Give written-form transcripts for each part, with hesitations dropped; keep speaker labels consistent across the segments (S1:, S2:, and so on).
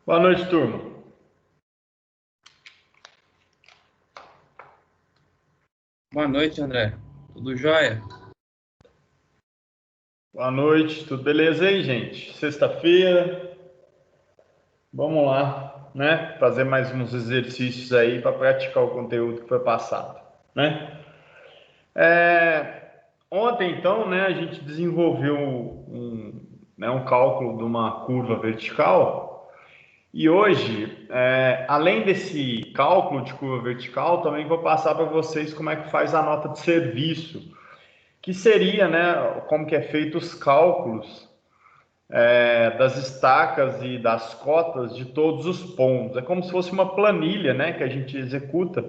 S1: Boa noite, turma.
S2: Boa noite, André. Tudo jóia?
S1: Boa noite, tudo beleza aí, gente? Sexta-feira, vamos lá, né? Fazer mais uns exercícios aí para praticar o conteúdo que foi passado, né? Ontem, então, né, a gente desenvolveu um cálculo de uma curva vertical e hoje, além desse cálculo de curva vertical, também vou passar para vocês como é que faz a nota de serviço, que seria, né, como que é feito os cálculos das estacas e das cotas de todos os pontos. É como se fosse uma planilha, né, que a gente executa,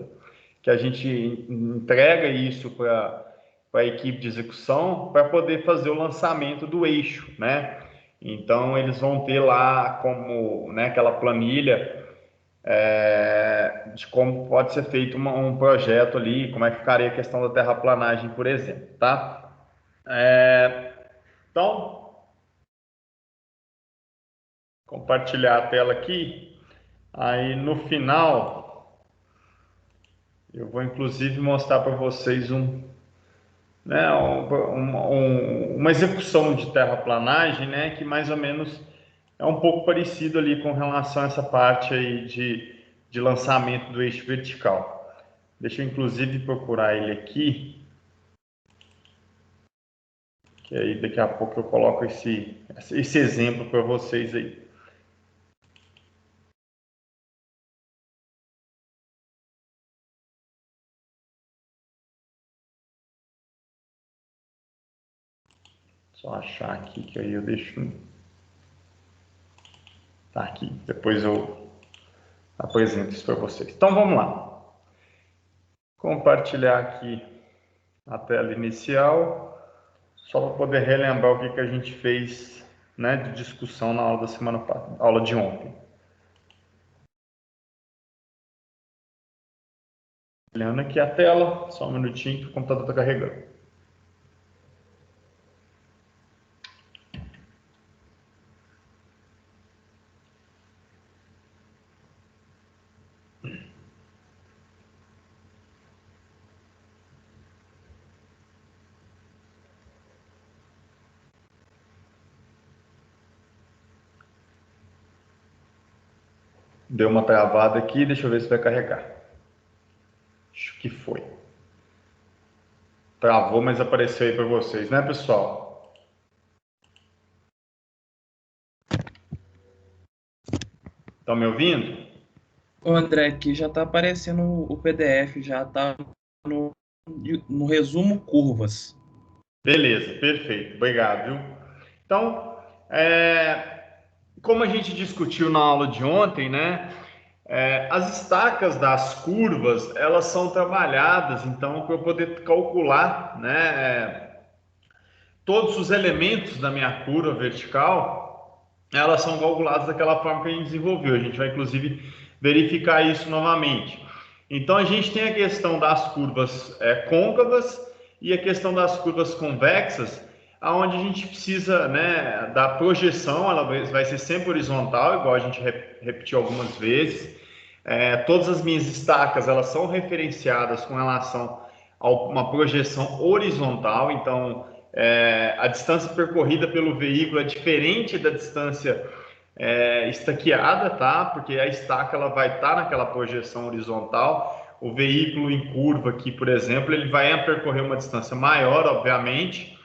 S1: que a gente entrega isso para a equipe de execução para poder fazer o lançamento do eixo, né? Então eles vão ter lá como, né, aquela planilha de como pode ser feito um projeto ali, como é que ficaria a questão da terraplanagem, por exemplo, tá? Então, compartilhar a tela aqui. Aí no final, eu vou inclusive mostrar para vocês uma execução de terraplanagem, né, que mais ou menos é um pouco parecido ali com relação a essa parte aí de lançamento do eixo vertical. Deixa eu inclusive procurar ele aqui, que aí daqui a pouco eu coloco esse exemplo para vocês aí. Só achar aqui que aí eu deixo. Tá aqui, depois eu apresento isso para vocês. Então vamos lá. Compartilhar aqui a tela inicial, só para poder relembrar o que a gente fez, né, de discussão na aula da semana passada, aula de ontem. Olhando aqui a tela, só um minutinho que o computador está carregando. Deu uma travada aqui, deixa eu ver se vai carregar. Acho que foi. Travou, mas apareceu aí para vocês, né, pessoal? Estão me ouvindo?
S2: Ô, André, aqui já está aparecendo o PDF, já está no resumo curvas.
S1: Beleza, perfeito. Obrigado, viu? Então, como a gente discutiu na aula de ontem, né? As estacas das curvas, elas são trabalhadas, então, para eu poder calcular, né, todos os elementos da minha curva vertical, elas são calculadas daquela forma que a gente desenvolveu. A gente vai, inclusive, verificar isso novamente. Então, a gente tem a questão das curvas côncavas e a questão das curvas convexas, aonde a gente precisa, né, da projeção, ela vai ser sempre horizontal, igual a gente repetiu algumas vezes. Todas as minhas estacas, elas são referenciadas com relação a uma projeção horizontal, então a distância percorrida pelo veículo é diferente da distância estaqueada, tá? Porque a estaca ela vai estar naquela projeção horizontal. O veículo em curva aqui, por exemplo, ele vai percorrer uma distância maior, obviamente,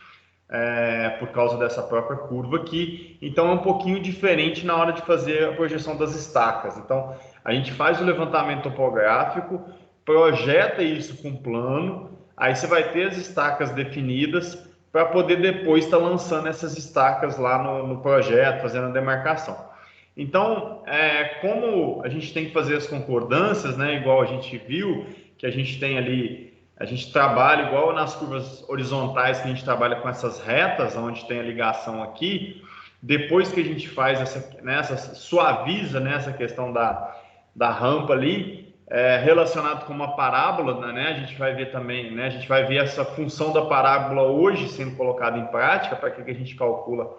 S1: por causa dessa própria curva aqui. Então é um pouquinho diferente na hora de fazer a projeção das estacas. Então a gente faz o levantamento topográfico, projeta isso com plano, aí você vai ter as estacas definidas para poder depois estar lançando essas estacas lá no projeto, fazendo a demarcação. Então, como a gente tem que fazer as concordâncias, né, igual a gente viu, que a gente tem ali, a gente trabalha igual nas curvas horizontais, que a gente trabalha com essas retas, onde tem a ligação aqui, depois que a gente faz suaviza, né, essa questão da rampa ali, relacionado com uma parábola, né, a gente vai ver também, né, a gente vai ver essa função da parábola hoje sendo colocada em prática, para que a gente calcula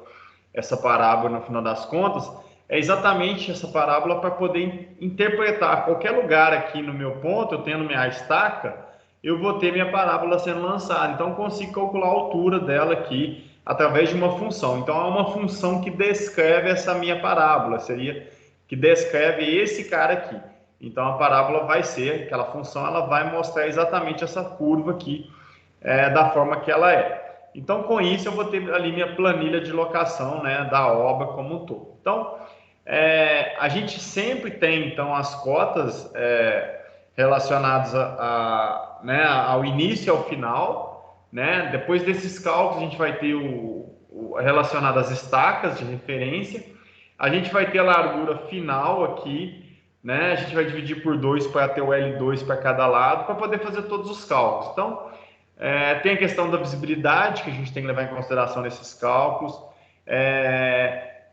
S1: essa parábola no final das contas. é exatamente essa parábola para poder interpretar qualquer lugar aqui no meu ponto, eu tendo minha estaca, eu vou ter minha parábola sendo lançada. Então, eu consigo calcular a altura dela aqui através de uma função. Então, é uma função que descreve essa minha parábola, seria que descreve esse cara aqui. Então, a parábola vai ser, aquela função, ela vai mostrar exatamente essa curva aqui, da forma que ela é. Então, com isso, eu vou ter ali minha planilha de locação, né, da obra como um todo. Então, a gente sempre tem, então, as cotas relacionadas né, ao início e ao final, né? Depois desses cálculos, a gente vai ter relacionado às estacas de referência, a gente vai ter a largura final aqui, né? A gente vai dividir por 2 para ter o L2 para cada lado, para poder fazer todos os cálculos. Então, tem a questão da visibilidade, que a gente tem que levar em consideração nesses cálculos.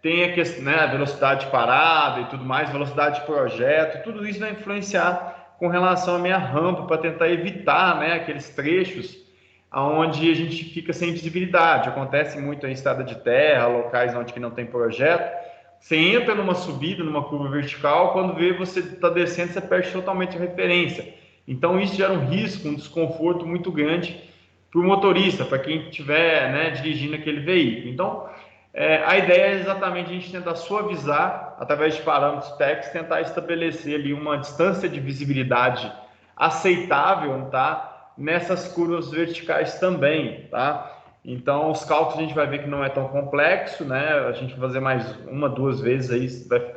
S1: Tem a questão, né, a velocidade de parada e tudo mais, velocidade de projeto, tudo isso vai influenciar com relação à minha rampa, para tentar evitar, né, aqueles trechos onde a gente fica sem visibilidade. Acontece muito em estrada de terra, locais onde não tem projeto. Você entra numa subida, numa curva vertical, quando vê você está descendo, você perde totalmente a referência. Então, isso gera um risco, um desconforto muito grande para o motorista, para quem estiver, né, dirigindo aquele veículo. Então, a ideia é exatamente a gente tentar suavizar, através de parâmetros técnicos, tentar estabelecer ali uma distância de visibilidade aceitável, tá? Nessas curvas verticais também, tá? Então, os cálculos a gente vai ver que não é tão complexo, né? A gente vai fazer mais uma, duas vezes aí,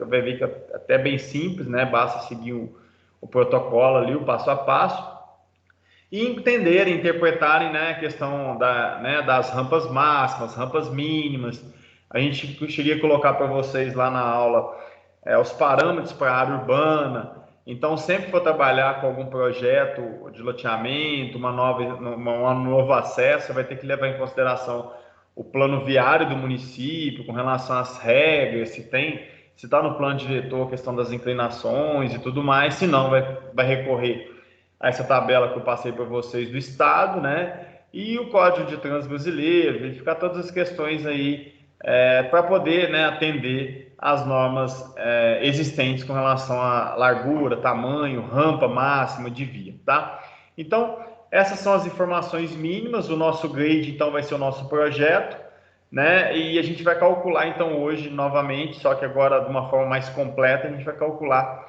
S1: vai ver que é até bem simples, né? Basta seguir o protocolo ali, o passo a passo, e entenderem, interpretarem, né, a questão né, das rampas máximas, rampas mínimas. A gente cheguei a colocar para vocês lá na aula os parâmetros para a área urbana. Então, sempre for trabalhar com algum projeto de loteamento, um novo acesso, vai ter que levar em consideração o plano viário do município, com relação às regras, se está no plano diretor a questão das inclinações e tudo mais, se não, vai recorrer a essa tabela que eu passei para vocês do Estado, né? E o Código de Trânsito Brasileiro, verificar todas as questões aí para poder, né, atender às normas existentes com relação à largura, tamanho, rampa máxima de via, tá? Então, essas são as informações mínimas. O nosso grade, então, vai ser o nosso projeto, né? E a gente vai calcular, então, hoje, novamente, só que agora de uma forma mais completa, a gente vai calcular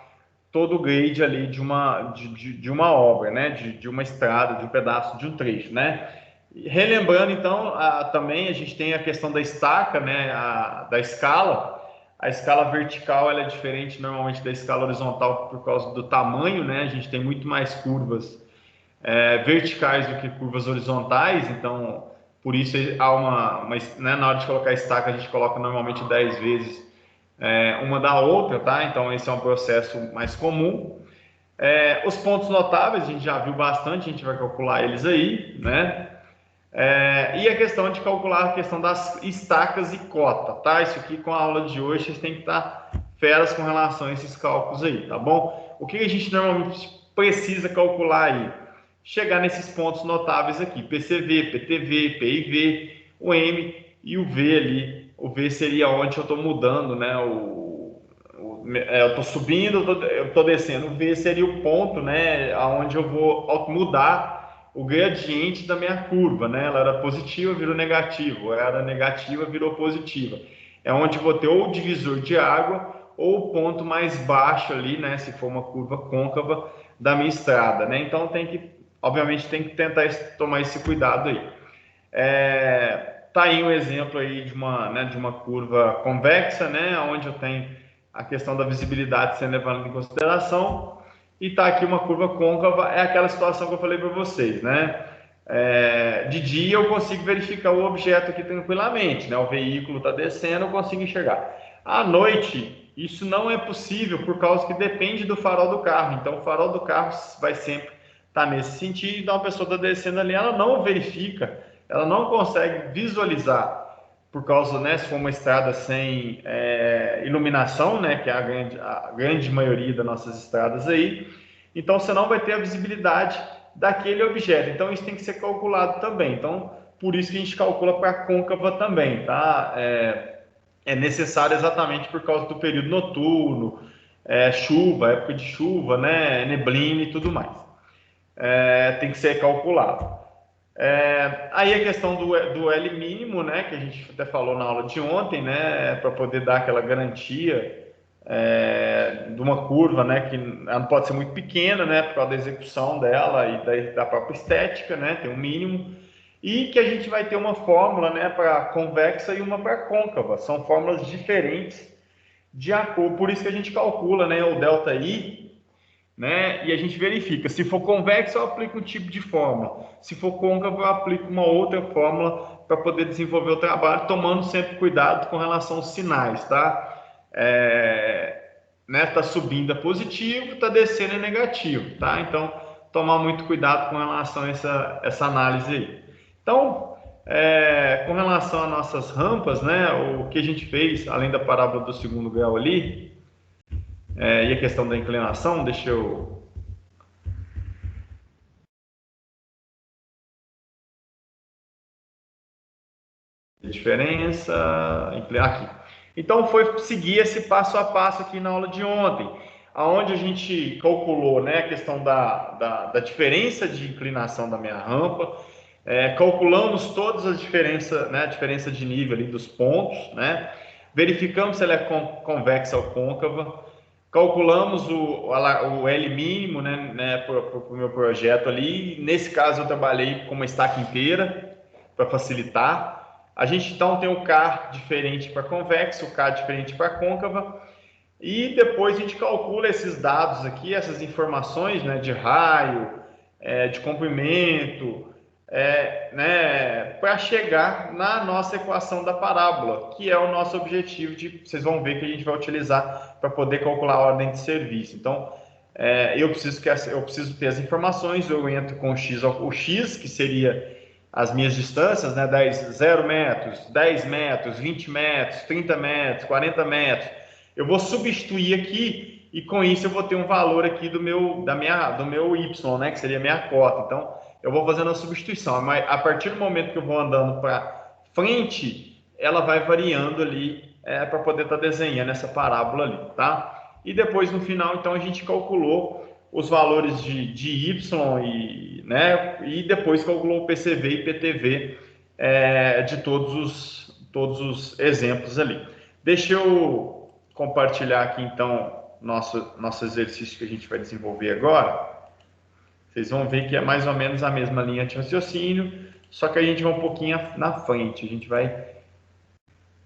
S1: todo o grade ali de uma obra, né? De uma estrada, de um pedaço, de um trecho, né? E relembrando, então, também a gente tem a questão da estaca, né? Da escala. A escala vertical ela é diferente normalmente da escala horizontal por causa do tamanho, né? A gente tem muito mais curvas verticais do que curvas horizontais, então por isso há né, na hora de colocar a estaca a gente coloca normalmente 10 vezes uma da outra, tá? Então esse é um processo mais comum. Os pontos notáveis a gente já viu bastante, a gente vai calcular eles aí, né? E a questão de calcular a questão das estacas e cota, tá? Isso aqui com a aula de hoje vocês têm que estar feras com relação a esses cálculos aí, tá bom? O que a gente normalmente precisa calcular aí? Chegar nesses pontos notáveis aqui, PCV, PTV, PIV, o M e o V ali. O V seria onde eu estou mudando, né? Eu estou subindo, eu estou descendo. O V seria o ponto, né? Onde eu vou mudar o gradiente da minha curva, né? Ela era positiva, virou negativa. Ela era negativa, virou positiva. É onde vou ter ou o divisor de água ou o ponto mais baixo ali, né? Se for uma curva côncava da minha estrada, né? Então obviamente tem que tentar tomar esse cuidado aí. Tá aí um exemplo aí de uma curva convexa, né? Onde eu tenho a questão da visibilidade sendo levada em consideração, e tá aqui uma curva côncava, é aquela situação que eu falei para vocês, né? De dia eu consigo verificar o objeto aqui tranquilamente, né? O veículo está descendo, eu consigo enxergar. À noite, isso não é possível por causa que depende do farol do carro. Então, o farol do carro vai sempre estar nesse sentido. Então, a pessoa está descendo ali, ela não verifica, ela não consegue visualizar por causa, né, se for uma estrada sem iluminação, né, que é a grande maioria das nossas estradas aí, então você não vai ter a visibilidade daquele objeto. Então isso tem que ser calculado também. Então por isso que a gente calcula para côncava também, tá? é necessário exatamente por causa do período noturno, chuva, época de chuva, né, neblina e tudo mais. Tem que ser calculado. Aí a questão do L mínimo, né, que a gente até falou na aula de ontem, né, para poder dar aquela garantia de uma curva, né, que ela não pode ser muito pequena, né, por causa da execução dela e da própria estética, né, tem um mínimo, e que a gente vai ter uma fórmula, né, para convexa e uma para côncava, são fórmulas diferentes de acordo, por isso que a gente calcula, né, o delta I, né, e a gente verifica, se for convexo eu aplico um tipo de fórmula, se for côncavo eu aplico uma outra fórmula para poder desenvolver o trabalho, tomando sempre cuidado com relação aos sinais, tá? Né, tá subindo é positivo, tá descendo é negativo, tá? Então, tomar muito cuidado com relação a essa análise aí. Então, com relação às nossas rampas, né, o que a gente fez, além da parábola do segundo grau ali, e a questão da inclinação, deixa eu... Diferença... Aqui. Então, foi seguir esse passo a passo aqui na aula de ontem, aonde a gente calculou, né, a questão da diferença de inclinação da minha rampa, calculamos todas as diferenças, né, a diferença de nível ali dos pontos, né, verificamos se ela é convexa ou côncava, calculamos o L mínimo, né, para o meu projeto ali. Nesse caso, eu trabalhei com uma estaca inteira para facilitar. A gente então tem o K diferente para convexa, o K diferente para côncava, e depois a gente calcula esses dados aqui, essas informações, né, de raio, de comprimento, né, para chegar na nossa equação da parábola, que é o nosso objetivo, vocês vão ver que a gente vai utilizar para poder calcular a ordem de serviço. Então, eu preciso ter as informações, eu entro com o X, que seria as minhas distâncias, né, 0 metros, 10 metros, 20 metros, 30 metros, 40 metros, eu vou substituir aqui e com isso eu vou ter um valor aqui do meu Y, né, que seria a minha cota. Então, eu vou fazendo a substituição, mas a partir do momento que eu vou andando para frente, ela vai variando ali para poder estar desenhando essa parábola ali, tá? E depois no final, então, a gente calculou os valores de Y e depois calculou o PCV e PTV de todos os exemplos ali. Deixa eu compartilhar aqui então nosso exercício que a gente vai desenvolver agora. Vocês vão ver que é mais ou menos a mesma linha de raciocínio, só que a gente vai um pouquinho na frente, a gente vai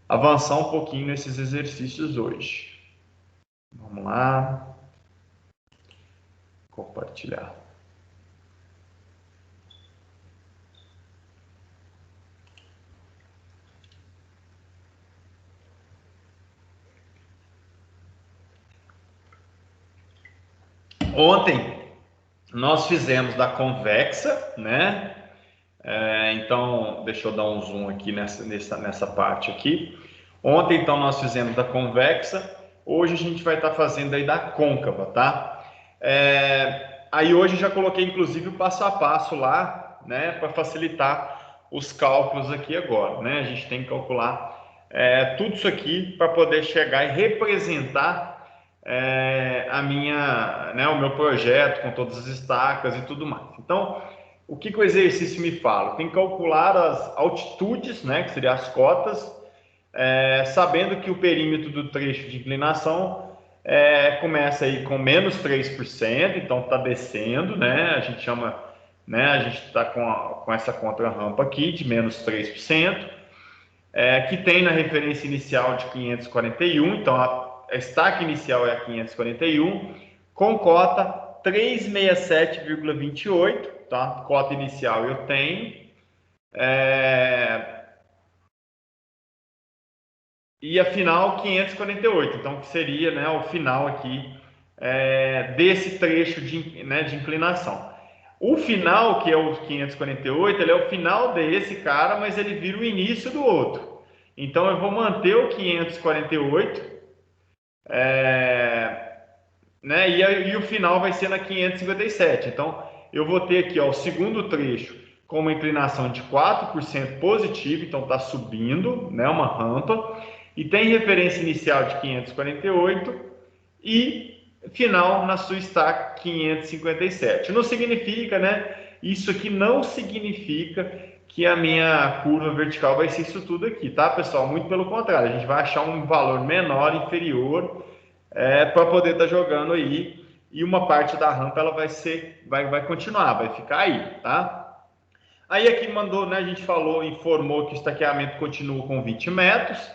S1: avançar um pouquinho nesses exercícios hoje. Vamos lá. Compartilhar. Ontem nós fizemos da convexa, né? Então, deixa eu dar um zoom aqui nessa parte aqui. Ontem, então, nós fizemos da convexa. Hoje a gente vai estar fazendo aí da côncava, tá? Aí hoje já coloquei, inclusive, o passo a passo lá, né? Para facilitar os cálculos aqui agora, né? A gente tem que calcular tudo isso aqui para poder chegar e representar o meu projeto com todas as estacas e tudo mais. Então, o que o exercício me fala? Tem que calcular as altitudes, né, que seriam as cotas, sabendo que o perímetro do trecho de inclinação começa aí com menos 3%, então está descendo, né, a gente chama, né, a gente está com essa contra-rampa aqui de menos 3%, que tem na referência inicial de 541, então a estaca inicial é a 541, com cota 367,28, tá? Cota inicial eu tenho. E a final 548, então que seria, né, o final aqui desse trecho de inclinação. O final, que é o 548, ele é o final desse cara, mas ele vira o início do outro. Então eu vou manter o 548, né? E o final vai ser na 557. Então, eu vou ter aqui, ó, o segundo trecho com uma inclinação de 4% positivo, então está subindo, né? Uma rampa. e tem referência inicial de 548 e final na sua estaca 557. Não significa, né? Isso aqui não significa que a minha curva vertical vai ser isso tudo aqui, tá, pessoal? Muito pelo contrário, a gente vai achar um valor menor, inferior, para poder estar jogando aí, e uma parte da rampa ela vai continuar, vai ficar aí, tá? Aí aqui mandou, né, a gente falou, informou que o estaqueamento continua com 20 metros,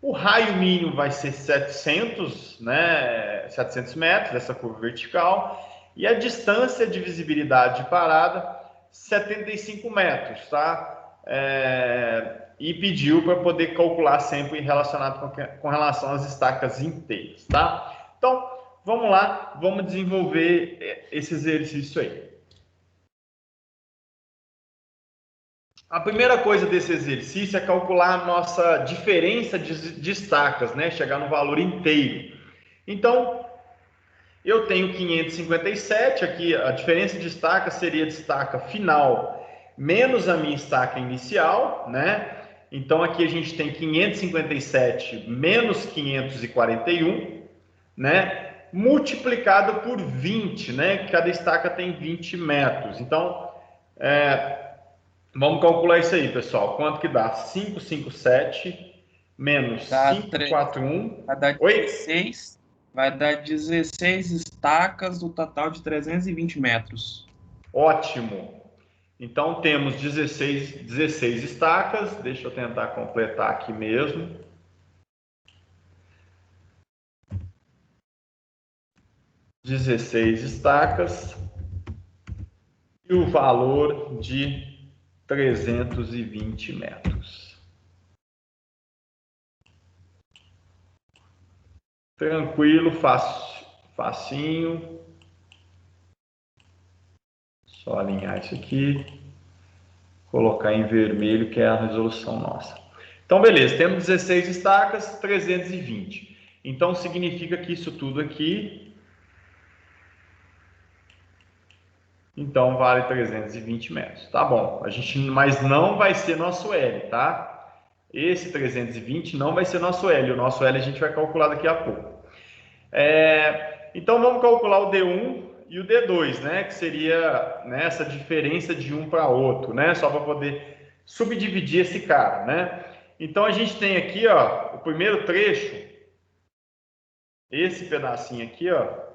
S1: o raio mínimo vai ser 700, né, 700 metros dessa curva vertical, e a distância de visibilidade de parada, 75 metros, tá? E pediu para poder calcular sempre relacionado com relação às estacas inteiras, tá? Então, vamos lá, vamos desenvolver esse exercício aí. A primeira coisa desse exercício é calcular a nossa diferença de estacas, né? Chegar no valor inteiro. Então, eu tenho 557, aqui a diferença de estaca seria de estaca final menos a minha estaca inicial, né? Então, aqui a gente tem 557 menos 541, né? Multiplicado por 20, né? Cada estaca tem 20 metros. Então, vamos calcular isso aí, pessoal. Quanto que dá? 557 menos
S2: Dá
S1: 541.
S2: vai dar
S1: Oi?
S2: 16, vai dar 16 estacas, do total de 320 metros.
S1: Ótimo. Então temos 16 estacas. Deixa eu tentar completar aqui mesmo. 16 estacas e o valor de 320 metros. Tranquilo, facinho. Só alinhar isso aqui, colocar em vermelho, que é a resolução nossa. Então, beleza, temos 16 estacas, 320. Então, significa que isso tudo aqui, então, vale 320 metros. Tá bom, mas não vai ser nosso L, tá? Esse 320 não vai ser nosso L. O nosso L a gente vai calcular daqui a pouco. Então, vamos calcular o D1 e o D2, né? Que seria, né, essa diferença de um para outro, né? Só para poder subdividir esse cara, né? Então, a gente tem aqui, ó, o primeiro trecho, esse pedacinho aqui, ó,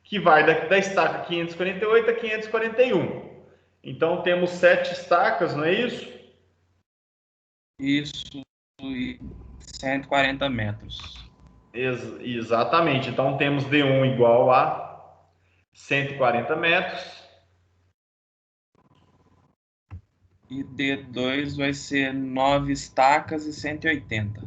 S1: que vai da estaca 548 a 541. Então, temos 7 estacas, não é isso?
S2: Isso, e 140 metros.
S1: Exatamente. Então, temos D1 igual a 140 metros.
S2: E D2 vai ser 9 estacas e 180.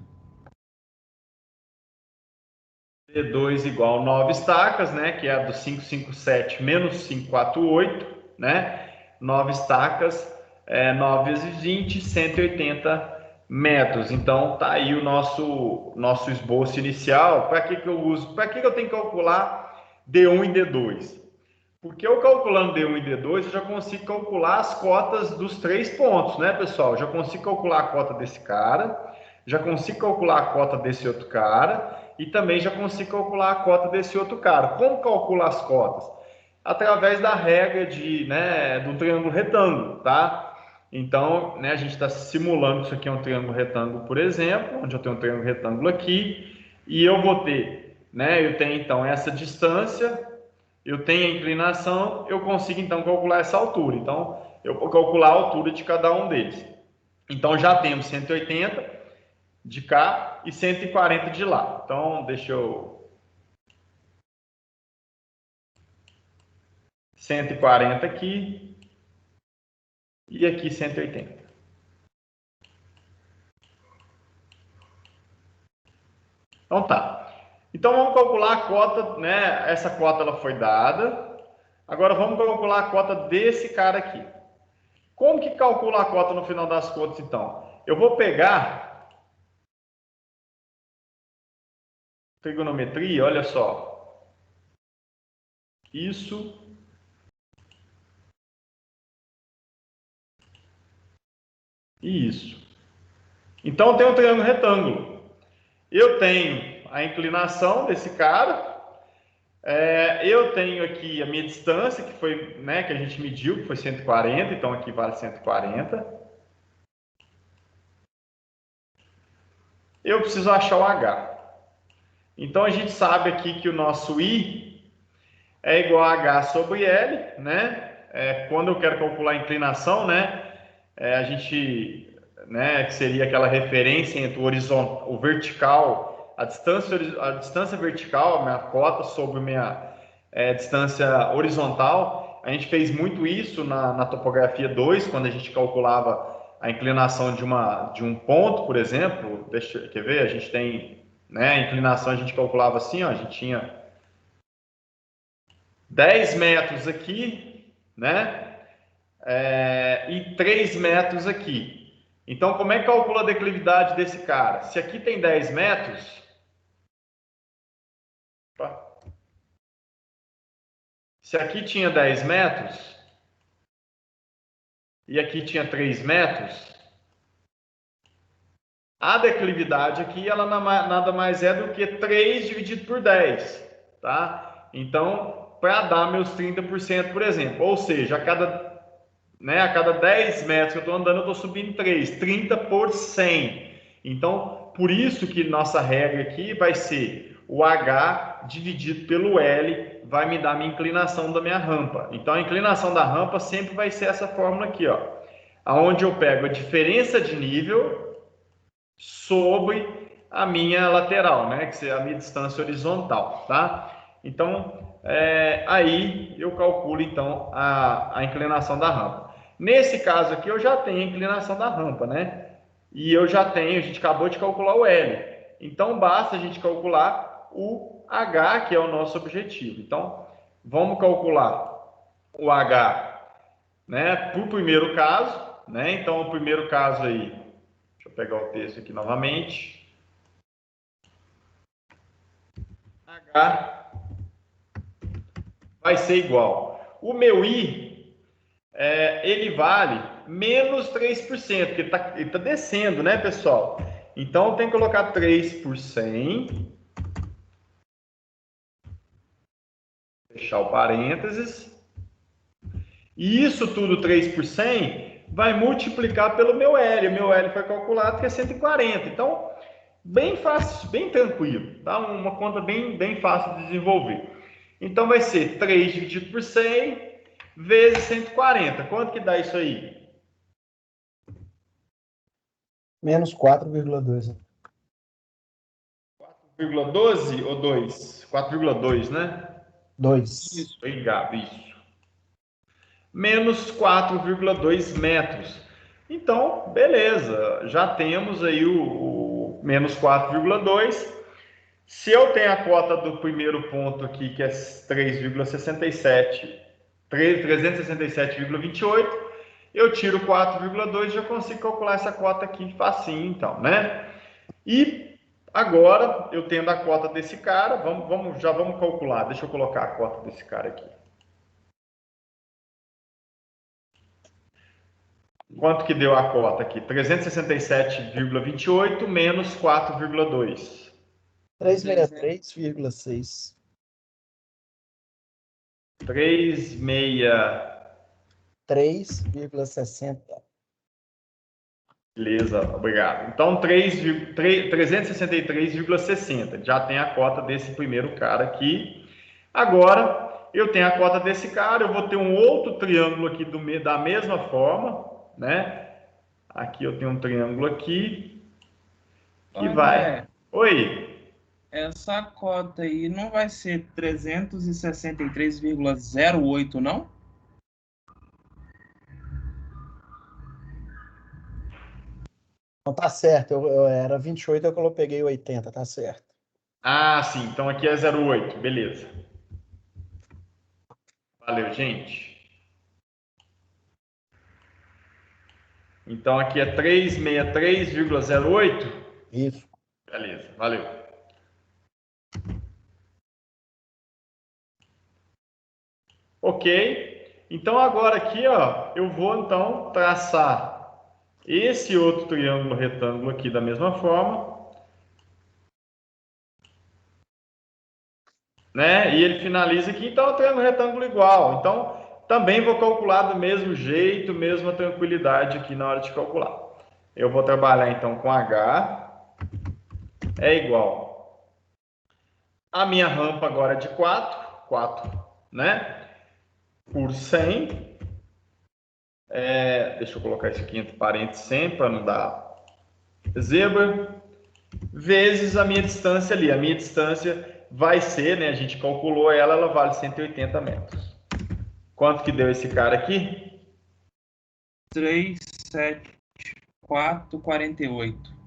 S1: D2 igual 9 estacas, né? Que é a do 557 menos 548, né? 9 estacas, 9 vezes 20, 180 metros. Então, tá aí o nosso esboço inicial. Para que eu uso? Para que eu tenho que calcular D1 e D2? Porque eu calculando D1 e D2, eu já consigo calcular as cotas dos 3 pontos, né, pessoal? Eu já consigo calcular a cota desse cara, já consigo calcular a cota desse outro cara e também já consigo calcular a cota desse outro cara. Como calcula as cotas? Através da regra do triângulo retângulo, tá? Então, né, a gente está simulando que isso aqui é um triângulo retângulo, por exemplo, onde eu tenho um triângulo retângulo aqui, e eu vou ter, né, eu tenho então essa distância, eu tenho a inclinação, eu consigo então calcular essa altura. Então, eu vou calcular a altura de cada um deles. Então, já temos 180 de cá e 140 de lá. Então, deixa eu... 140 aqui e aqui 180. Então, tá. Então, vamos calcular a cota, né? Essa cota ela foi dada. Agora, vamos calcular a cota desse cara aqui. Como que calcula a cota no final das contas, então? Eu vou pegar trigonometria, olha só. Isso e isso. Então, eu tenho um triângulo retângulo. Eu tenho a inclinação desse cara, eu tenho aqui a minha distância, que foi, né, que a gente mediu, que foi 140, então aqui vale 140. Eu preciso achar o H. Então, a gente sabe aqui que o nosso I é igual a H sobre L, né? Quando eu quero calcular a inclinação, né? A gente, né, que seria aquela referência entre o horizontal, o vertical, a distância vertical, a minha cota sobre a minha distância horizontal. A gente fez muito isso na topografia 2, quando a gente calculava a inclinação de um ponto, por exemplo. Quer ver? A gente tem, né, a inclinação a gente calculava assim, ó, a gente tinha 10 metros aqui, né? E 3 metros aqui. Então, como é que calcula a declividade desse cara? Se aqui tem 10 metros, se aqui tinha 10 metros e aqui tinha 3 metros, a declividade aqui ela nada mais é do que 3 dividido por 10, tá? Então, para dar meus 30%, por exemplo, ou seja, a cada 10 metros que eu estou andando, eu estou subindo 3, 30 por 100. Então, por isso que nossa regra aqui vai ser o H dividido pelo L, vai me dar a minha inclinação da minha rampa. Então, a inclinação da rampa sempre vai ser essa fórmula aqui, ó, onde eu pego a diferença de nível sobre a minha lateral, né, que é a minha distância horizontal, tá? Então, aí eu calculo, então, a inclinação da rampa. Nesse caso aqui, eu já tenho a inclinação da rampa, né? E eu já tenho, a gente acabou de calcular o L. Então, basta a gente calcular o H, que é o nosso objetivo. Então, vamos calcular o H, né, para o primeiro caso, né? Então, o primeiro caso aí, deixa eu pegar o texto aqui novamente. H vai ser igual. O meu I, ele vale menos 3%, porque ele tá descendo, né, pessoal? Então, tem que colocar 3 por 100. Fechar o parênteses. E isso tudo, 3 por 100, vai multiplicar pelo meu L. O meu L foi calculado que é 140. Então, bem fácil, bem tranquilo, tá? Uma conta bem fácil de desenvolver. Então, vai ser 3 dividido por 100 vezes 140. Quanto que dá isso aí?
S3: Menos 4,2.
S1: 4,12 ou 2? 4,2, né?
S3: 2.
S2: Isso.
S1: Obrigado, isso. Menos 4,2 metros. Então, beleza, já temos aí o menos 4,2. Se eu tenho a cota do primeiro ponto aqui, que é 3,67, 367,28, eu tiro 4,2 e já consigo calcular essa cota aqui facinho, então, né? E agora, eu tendo a cota desse cara, já vamos calcular. Deixa eu colocar a cota desse cara aqui. Quanto que deu a cota aqui? 367,28 menos 4,2.
S3: 363,6. 3,60.
S1: Beleza, obrigado. Então, 363,60. Já tem a cota desse primeiro cara aqui. Agora, eu tenho a cota desse cara, eu vou ter um outro triângulo aqui da mesma forma, né? Aqui eu tenho um triângulo aqui que vai...
S2: André,
S1: Oi,
S2: essa cota aí não vai ser 363,08, não?
S3: Não, tá certo. Eu era 28, eu peguei 80, tá certo.
S1: ah, sim, então aqui é 0,8, beleza. Valeu, gente. Então aqui é 363,08.
S3: Isso.
S1: Beleza, valeu. Ok. Então agora aqui, ó, eu vou então traçar esse outro triângulo retângulo aqui da mesma forma, né? E ele finaliza aqui, então é um triângulo retângulo igual. Então, também vou calcular do mesmo jeito, mesma tranquilidade aqui na hora de calcular. Eu vou trabalhar então com H é igual. A minha rampa agora é de 4, né? Por 100. Deixa eu colocar isso aqui entre parênteses sempre, para não dar zebra. Vezes a minha distância ali. A minha distância vai ser, né? A gente calculou ela, ela vale 180 metros. Quanto que deu esse cara aqui?
S2: 374,48.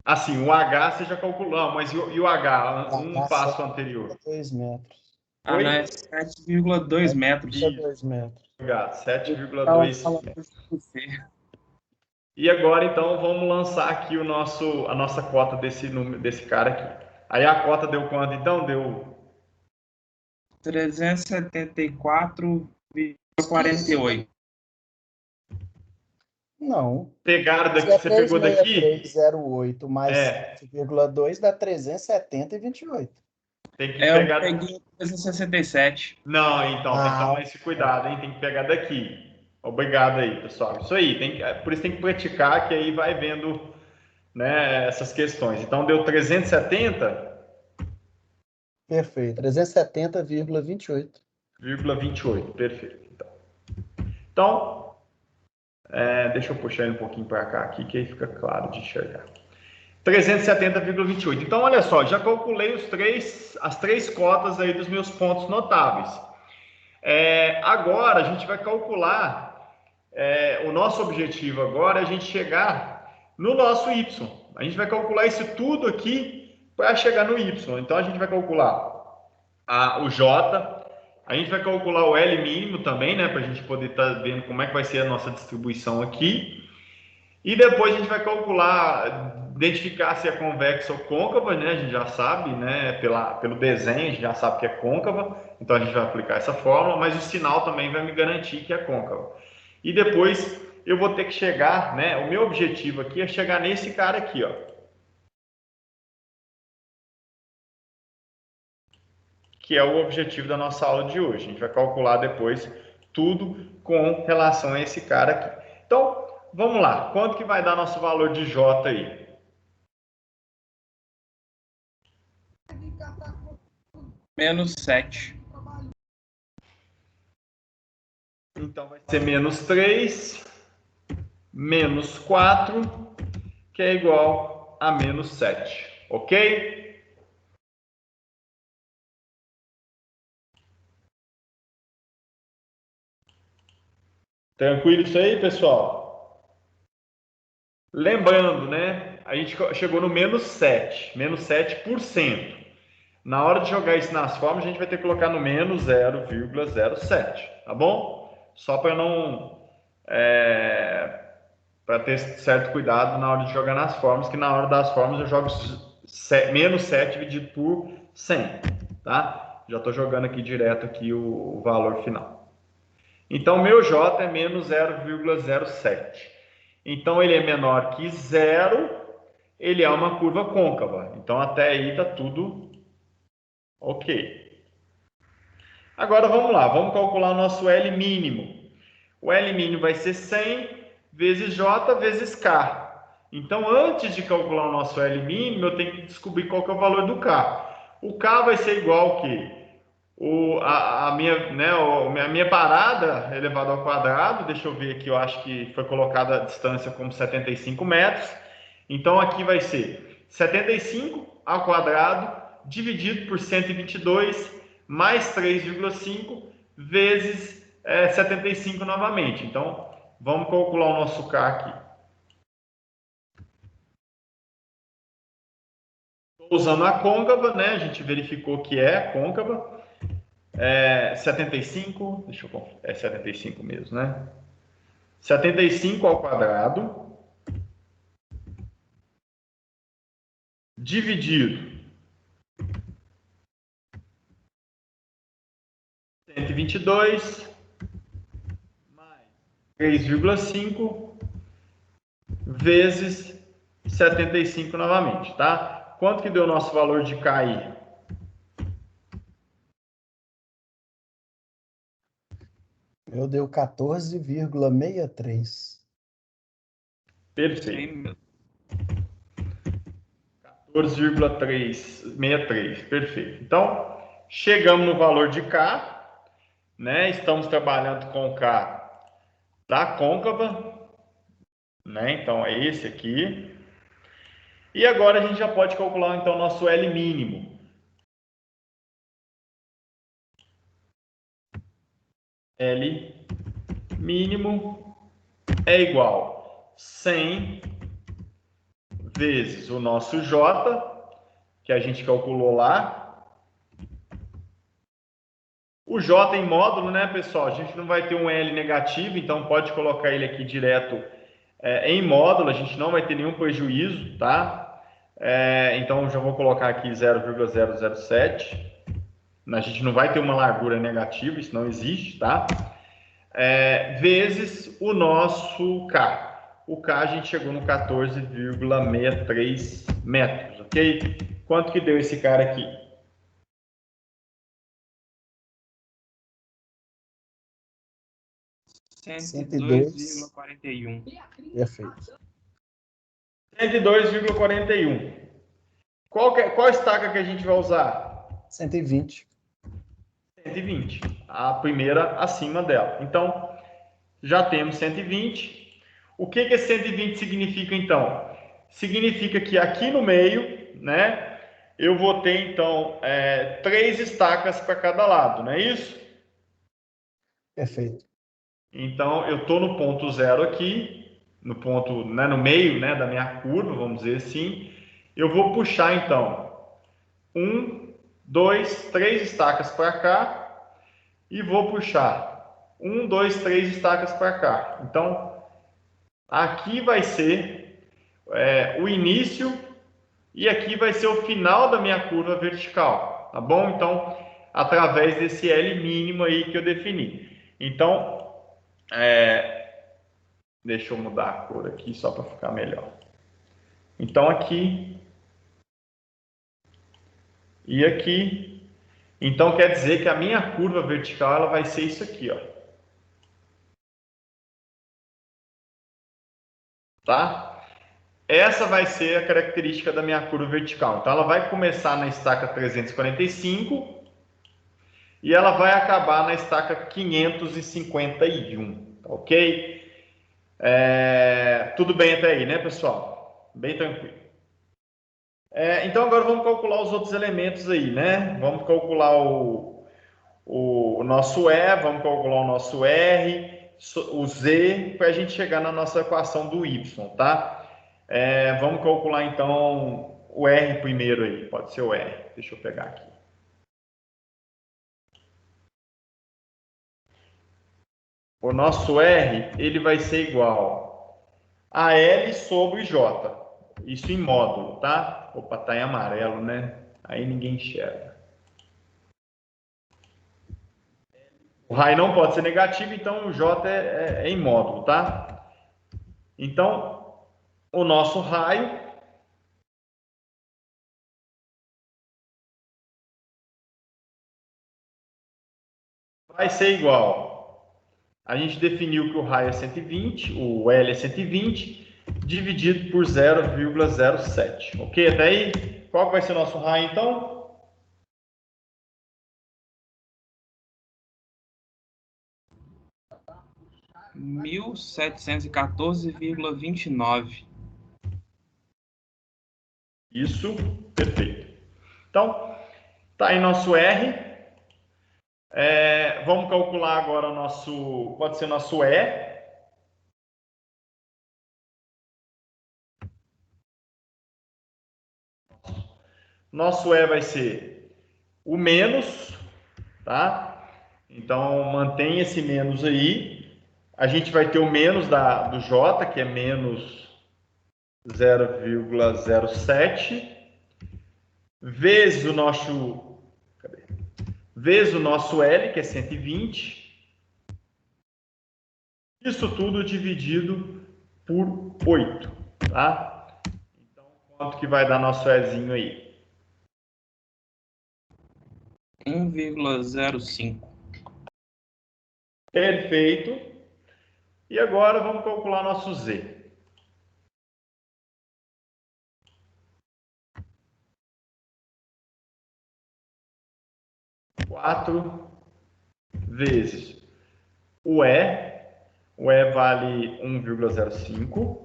S1: Assim, o H você já calculou, mas e o H, um passo anterior?
S3: 2 metros.
S2: Ah, não, é 7,2 metros.
S3: Isso. 2 metros.
S1: Obrigado, 7,2 metros.
S2: Você.
S1: E agora, então, vamos lançar aqui a nossa cota desse cara aqui. Aí a cota deu quanto, então? Deu
S2: 374,48.
S3: Não.
S1: pegaram daqui, você pegou daqui?
S3: 3,0308 mais 7,2 dá 370,28.
S1: Tem que
S2: Eu
S1: pegar.
S2: peguei 367.
S1: Não, então, tem que tomar esse cuidado, hein? Tem que pegar daqui. Obrigado aí, pessoal. Isso aí, por isso tem que praticar, que aí vai vendo, né, essas questões. Então, deu 370.
S3: Perfeito. 370,28.
S1: 0,28, perfeito. Então, deixa eu puxar ele um pouquinho para cá aqui, que aí fica claro de enxergar. 370,28. Então, olha só, já calculei as três cotas aí dos meus pontos notáveis. Agora, a gente vai calcular, o nosso objetivo agora é a gente chegar no nosso Y. A gente vai calcular isso tudo aqui para chegar no Y. Então, a gente vai calcular o J, a gente vai calcular o L mínimo também, né, para a gente poder estar vendo como é que vai ser a nossa distribuição aqui. E depois a gente vai calcular, identificar se é convexa ou côncava, né, a gente já sabe, né, pelo desenho, a gente já sabe que é côncava, então a gente vai aplicar essa fórmula, mas o sinal também vai me garantir que é côncava. E depois eu vou ter que chegar, né, o meu objetivo aqui é chegar nesse cara aqui, ó. Que é o objetivo da nossa aula de hoje. A gente vai calcular depois tudo com relação a esse cara aqui. Então, vamos lá. Quanto que vai dar nosso valor de J aí?
S2: -7.
S1: Então, vai ser -3, -4, que é igual a -7. Ok? Tranquilo isso aí, pessoal? Lembrando, né? A gente chegou no -7%. Na hora de jogar isso nas formas, a gente vai ter que colocar no -0,07, tá bom? Só para não... para ter certo cuidado na hora de jogar nas formas, que na hora das formas eu jogo -7 dividido por 100, tá? Já estou jogando aqui direto aqui o valor final. Então, meu J é -0,07. Então, ele é menor que 0, ele é uma curva côncava. Então, até aí está tudo ok. Agora, vamos lá. Vamos calcular o nosso L mínimo. O L mínimo vai ser 100 vezes J vezes K. Então, antes de calcular o nosso L mínimo, eu tenho que descobrir qual que é o valor do K. O K vai ser igual ao quê? A minha parada elevado ao quadrado, deixa eu ver aqui, eu acho que foi colocada a distância como 75 metros. Então, aqui vai ser 75 ao quadrado dividido por 122 mais 3,5 vezes 75 novamente. Então, vamos calcular o nosso K aqui. Estou usando a côncava, né? A gente verificou que é côncava. 75, deixa eu conferir, 75 mesmo, né? 75 ao quadrado dividido 122 mais 3,5 vezes 75 novamente, tá? Quanto que deu o nosso valor de K aí?
S3: Eu deu 14,63.
S1: Perfeito. 14,363, perfeito. Então, chegamos no valor de K, né? Estamos trabalhando com K da côncava, né? Então, é esse aqui. E agora a gente já pode calcular, então, nosso L mínimo. L mínimo é igual a 100 vezes o nosso J, que a gente calculou lá. O J em módulo, né, pessoal? A gente não vai ter um L negativo, então pode colocar ele aqui direto em módulo, a gente não vai ter nenhum prejuízo, tá? Então já vou colocar aqui 0,007. A gente não vai ter uma largura negativa, isso não existe, tá? Vezes o nosso K. O K a gente chegou no 14,63 metros, ok? Quanto que deu esse cara aqui?
S2: Cento e dois vírgula quarenta e um.
S3: Perfeito.
S1: 102,41. Qual estaca que a gente vai usar?
S3: 120.
S1: 120. A primeira acima dela. Então, já temos 120. O que esse 120 significa, então? Significa que aqui no meio, né, eu vou ter, então, 3 estacas para cada lado, não é isso?
S3: Perfeito.
S1: Então, eu estou no ponto zero aqui, no ponto, né, no meio, né, da minha curva, vamos dizer assim. Eu vou puxar, então, 1, 2, 3 estacas para cá e vou puxar 1, 2, 3 estacas para cá. Então, aqui vai ser o início e aqui vai ser o final da minha curva vertical, tá bom? Então, através desse L mínimo aí que eu defini. Então, deixa eu mudar a cor aqui só para ficar melhor. Então, aqui e aqui. Então, quer dizer que a minha curva vertical ela vai ser isso aqui, ó. Tá? Essa vai ser a característica da minha curva vertical. Então, ela vai começar na estaca 345 e ela vai acabar na estaca 551, ok? Tudo bem até aí, né, pessoal? Bem tranquilo. Então, agora vamos calcular os outros elementos aí, né? Vamos calcular o nosso E, vamos calcular o nosso R, o Z, para a gente chegar na nossa equação do Y, tá? Vamos calcular, então, o R primeiro aí. Pode ser o R. Deixa eu pegar aqui. O nosso R, ele vai ser igual a L sobre J. Isso em módulo, tá? Opa, tá em amarelo, né? Aí ninguém enxerga. O raio não pode ser negativo, então o J é em módulo, tá? Então, o nosso raio vai ser igual. A gente definiu que o raio é 120, o L é 120, dividido por 0,07. Ok? Até aí? Qual vai ser o nosso raio, então?
S2: 1714,29.
S1: Isso, perfeito. Então, tá aí nosso R. Vamos calcular agora o nosso, pode ser nosso E. Nosso E vai ser o menos, tá? Então, mantém esse menos aí. A gente vai ter o menos do J, que é menos 0,07, vezes vezes o nosso L, que é 120. Isso tudo dividido por 8, tá? Então, quanto que vai dar nosso Ezinho aí?
S2: 1,05.
S1: Perfeito. E agora vamos calcular nosso Z. 4 vezes o E vale 1,05,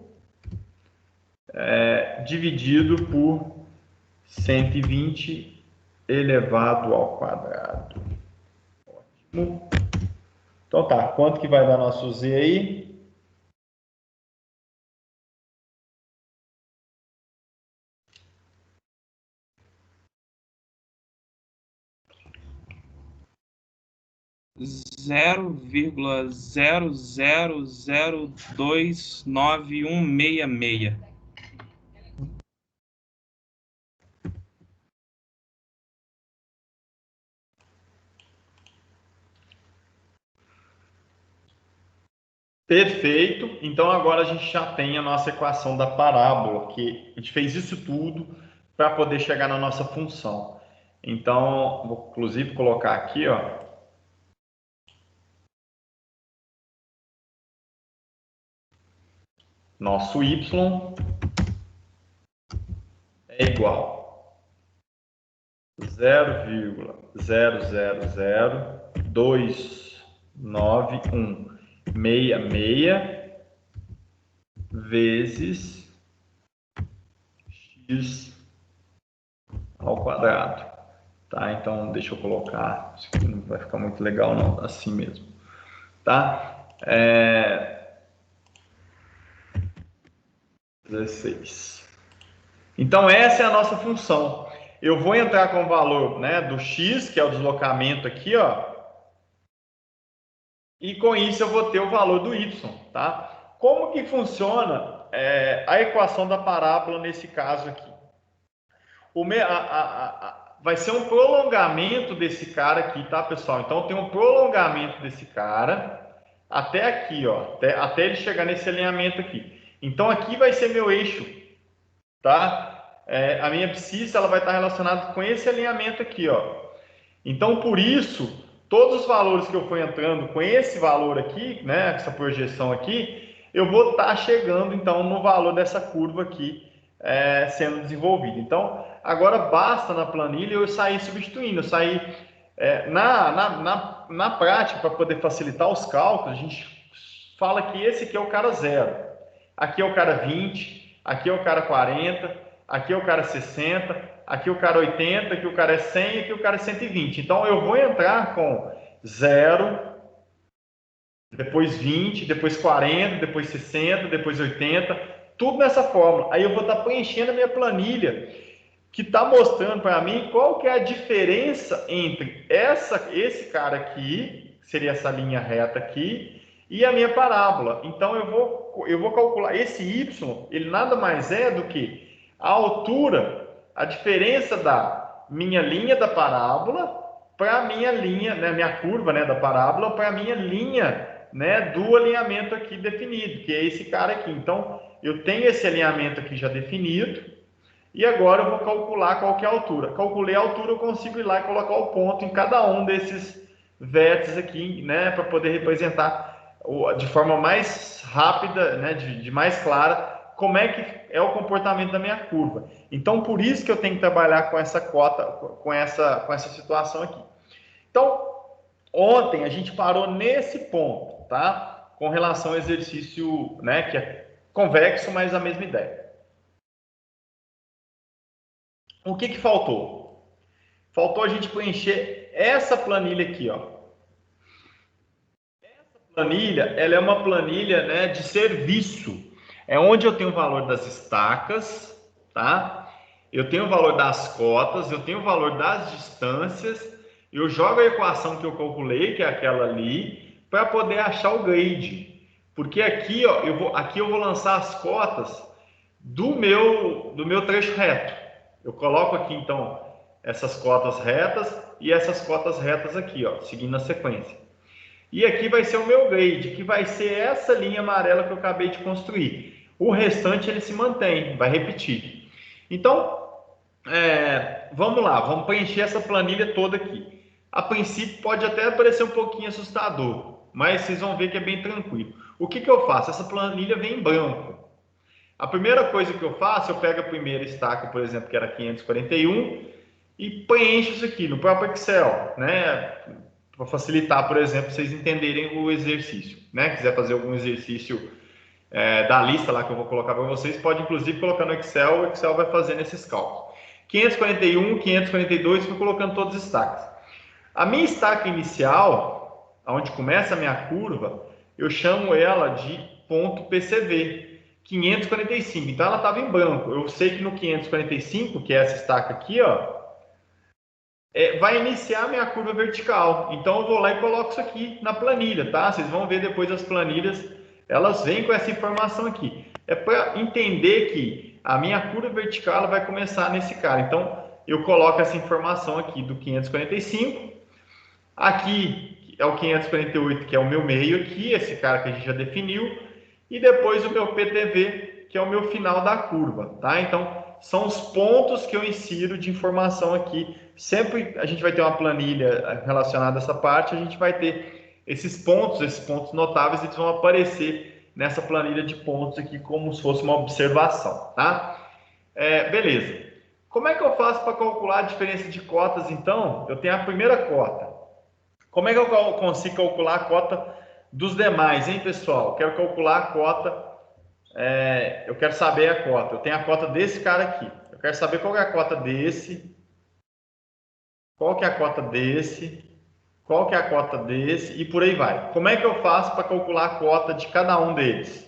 S1: dividido por 120 elevado ao quadrado. Ótimo. Então tá, quanto que vai dar nosso Z aí?
S2: Zero vírgula 0,00029166.
S1: Perfeito. Então agora a gente já tem a nossa equação da parábola, que a gente fez isso tudo para poder chegar na nossa função. Então, vou inclusive colocar aqui, ó. Nosso y é igual a 0,00029166 vezes x ao quadrado. Tá? Então, deixa eu colocar, isso aqui não vai ficar muito legal não, assim mesmo. Tá? 16. Então, essa é a nossa função. Eu vou entrar com o valor, né, do x, que é o deslocamento aqui, ó. E com isso eu vou ter o valor do y, tá? Como que funciona a equação da parábola nesse caso aqui? Vai ser um prolongamento desse cara aqui, tá, pessoal? Então, tem um prolongamento desse cara até aqui, ó, até ele chegar nesse alinhamento aqui. Então, aqui vai ser meu eixo, tá? A minha abscissa ela vai estar relacionada com esse alinhamento aqui, ó. Então, por isso, todos os valores que eu for entrando com esse valor aqui, né, essa projeção aqui, eu vou estar chegando, então, no valor dessa curva aqui sendo desenvolvida. Então, agora basta na planilha eu sair substituindo, eu sair na prática, para poder facilitar os cálculos, a gente fala que esse aqui é o cara 0, aqui é o cara 20, aqui é o cara 40, aqui é o cara 60, aqui o cara 80, aqui o cara é 100 e aqui o cara é 120. Então, eu vou entrar com 0, depois 20, depois 40, depois 60, depois 80, tudo nessa fórmula. Aí eu vou estar preenchendo a minha planilha, que está mostrando para mim qual que é a diferença entre esse cara aqui, que seria essa linha reta aqui, e a minha parábola. Então, eu vou calcular esse y, ele nada mais é do que a altura, a diferença da minha linha da parábola para a minha linha, né, minha curva, né, da parábola para a minha linha, né, do alinhamento aqui definido, que é esse cara aqui. Então, eu tenho esse alinhamento aqui já definido, e agora eu vou calcular qual que é a altura. Calculei a altura, eu consigo ir lá e colocar o ponto em cada um desses vértices aqui, né, para poder representar de forma mais rápida, né, de mais clara, como é que é o comportamento da minha curva. Então, por isso que eu tenho que trabalhar com essa cota, com essa situação aqui. Então, ontem a gente parou nesse ponto, tá? Com relação ao exercício, né, que é convexo, mas a mesma ideia. O que faltou? Faltou a gente preencher essa planilha aqui, ó. Essa planilha, ela é uma planilha, né, de serviço. É onde eu tenho o valor das estacas, tá? Eu tenho o valor das cotas, eu tenho o valor das distâncias, eu jogo a equação que eu calculei, que é aquela ali, para poder achar o grade. Porque aqui, ó, eu vou lançar as cotas do meu trecho reto. Eu coloco aqui, então, essas cotas retas e essas cotas retas aqui, ó, seguindo a sequência. E aqui vai ser o meu grade, que vai ser essa linha amarela que eu acabei de construir. O restante ele se mantém, vai repetir. Então, vamos lá, vamos preencher essa planilha toda aqui. A princípio pode até parecer um pouquinho assustador, mas vocês vão ver que é bem tranquilo. O que eu faço? Essa planilha vem em branco. A primeira coisa que eu faço, eu pego a primeira estaca, por exemplo, que era 541, e preencho isso aqui no próprio Excel, né? Para facilitar, por exemplo, vocês entenderem o exercício, né? Quiser fazer algum exercício da lista lá que eu vou colocar para vocês, pode inclusive colocar no Excel, o Excel vai fazendo esses cálculos. 541, 542, fui colocando todos os estaques. A minha estaca inicial, onde começa a minha curva, eu chamo ela de ponto PCV, 545. Então ela estava em branco. Eu sei que no 545, que é essa estaca aqui, ó, vai iniciar a minha curva vertical. Então eu vou lá e coloco isso aqui na planilha, tá? Vocês vão ver depois as planilhas, elas vêm com essa informação aqui. É para entender que a minha curva vertical ela vai começar nesse cara. Então eu coloco essa informação aqui do 545. Aqui é o 548, que é o meu meio aqui, esse cara que a gente já definiu. E depois o meu PTV, que é o meu final da curva, tá? Então são os pontos que eu insiro de informação aqui. Sempre a gente vai ter uma planilha relacionada a essa parte, a gente vai ter esses pontos notáveis, eles vão aparecer nessa planilha de pontos aqui como se fosse uma observação, tá? Beleza. Como é que eu faço para calcular a diferença de cotas, então? Eu tenho a primeira cota. Como é que eu consigo calcular a cota dos demais, hein, pessoal? Quero calcular a cota, eu quero saber a cota. Eu tenho a cota desse cara aqui. Eu quero saber qual é a cota desse, qual que é a cota desse, qual que é a cota desse e por aí vai. Como é que eu faço para calcular a cota de cada um deles?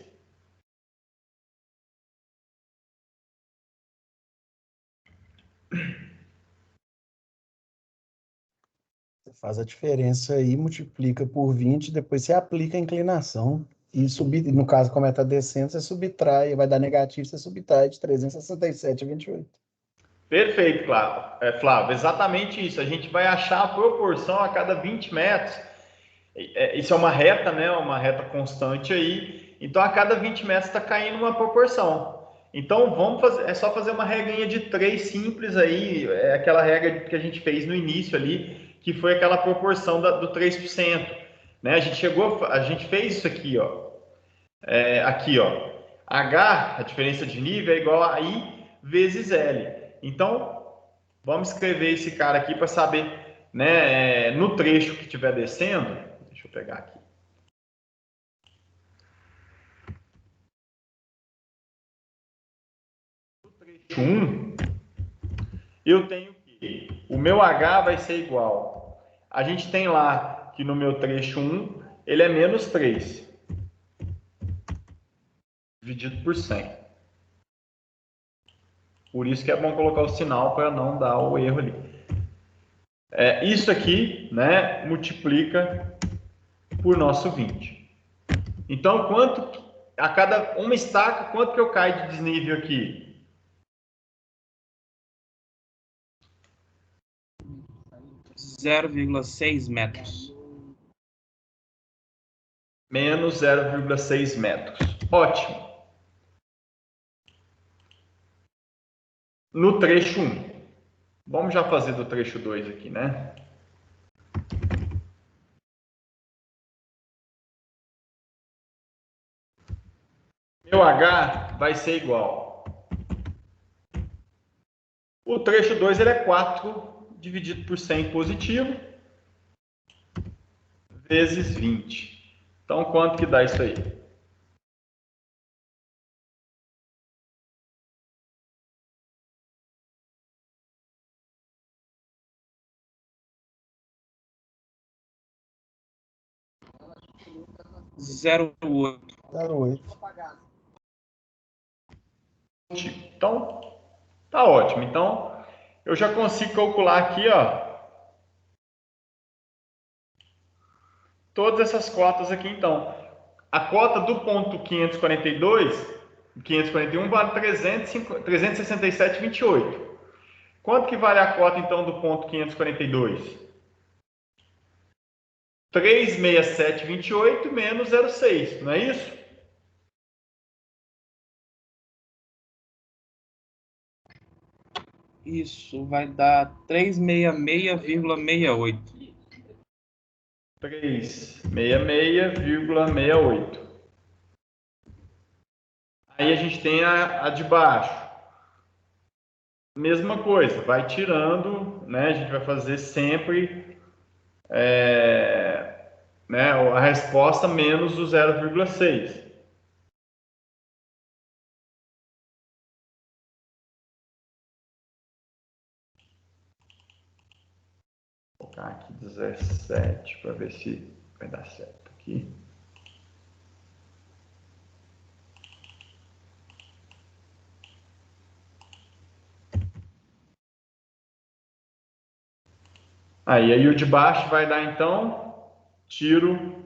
S3: Você faz a diferença aí, multiplica por 20, depois você aplica a inclinação e no caso, como está descendo, você subtrai, vai dar negativo, você subtrai de 367 a 28.
S1: Perfeito, Flávio. Exatamente isso. A gente vai achar a proporção a cada 20 metros. Isso é uma reta, né? Uma reta constante aí. Então, a cada 20 metros está caindo uma proporção. Então, é só fazer uma regrinha de 3 simples aí. É aquela regra que a gente fez no início ali, que foi aquela proporção do 3%. Né? A gente fez isso aqui, ó. Aqui, ó. H, a diferença de nível, é igual a I vezes L. Então, vamos escrever esse cara aqui para saber, né, no trecho que estiver descendo. Deixa eu pegar aqui. No trecho 1, eu tenho que o meu H vai ser igual. A gente tem lá que no meu trecho 1, ele é menos 3, dividido por 100. Por isso que é bom colocar o sinal para não dar o erro ali. Isso aqui, né, multiplica por nosso 20. Então, a cada uma estaca, quanto que eu caio de desnível aqui?
S2: (0,6 metros).
S1: Menos 0,6 metros. Ótimo. No trecho 1. Vamos já fazer do trecho 2 aqui, né? Meu H vai ser igual. O trecho 2 ele é 4 dividido por 100 positivo vezes 20. Então, quanto que dá isso aí?
S2: (0,8).
S1: Então, tá ótimo. Então, eu já consigo calcular aqui, ó, todas essas cotas aqui, então. A cota do ponto 541 vale 367,28. Quanto que vale a cota, então, do ponto 542? 367,28 menos 0,6, não é isso?
S2: Isso vai dar 366,68.
S1: 366,68. Aí a gente tem a de baixo. Mesma coisa, vai tirando, né? A gente vai fazer sempre né, a resposta menos o 0,6. Vou colocar aqui 17 para ver se vai dar certo aqui. Aí o de baixo vai dar então, tiro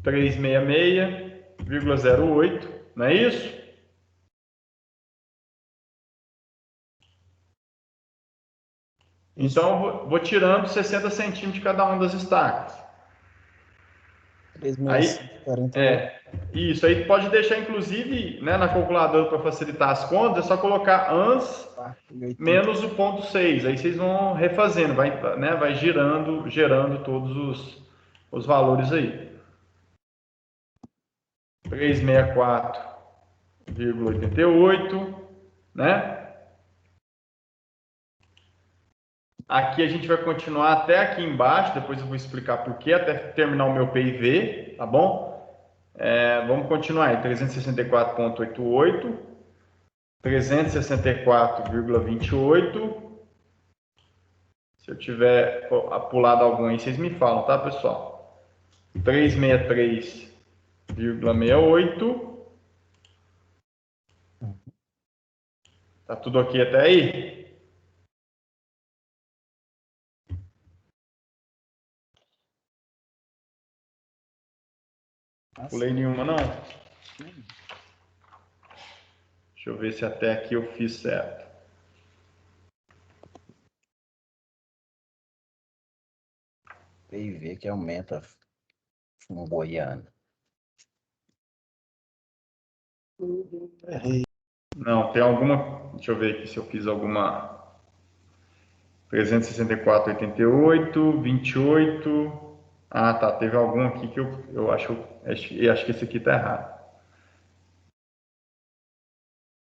S1: 366,08, não é isso? Então, vou tirando 60 centímetros de cada uma das estacas.
S3: 365,48.
S1: Isso aí pode deixar, inclusive, né, na calculadora para facilitar as contas, é só colocar ans menos o ponto 6. Aí vocês vão refazendo, vai gerando todos os valores aí. 364,88, né? Aqui a gente vai continuar até aqui embaixo, depois eu vou explicar por quê, até terminar o meu PIV, tá bom? Vamos continuar aí, 364,88, 364,28. Se eu tiver pulado algum aí, vocês me falam, tá, pessoal? 363,68. Tá tudo ok até aí? Pulei nenhuma, não? Deixa eu ver se até aqui eu fiz certo.
S3: PIV que aumenta fumo goiano.
S1: Não, tem alguma... Deixa eu ver aqui se eu fiz alguma... 364,88, 28... Ah, tá. Teve algum aqui que eu acho que esse aqui tá errado.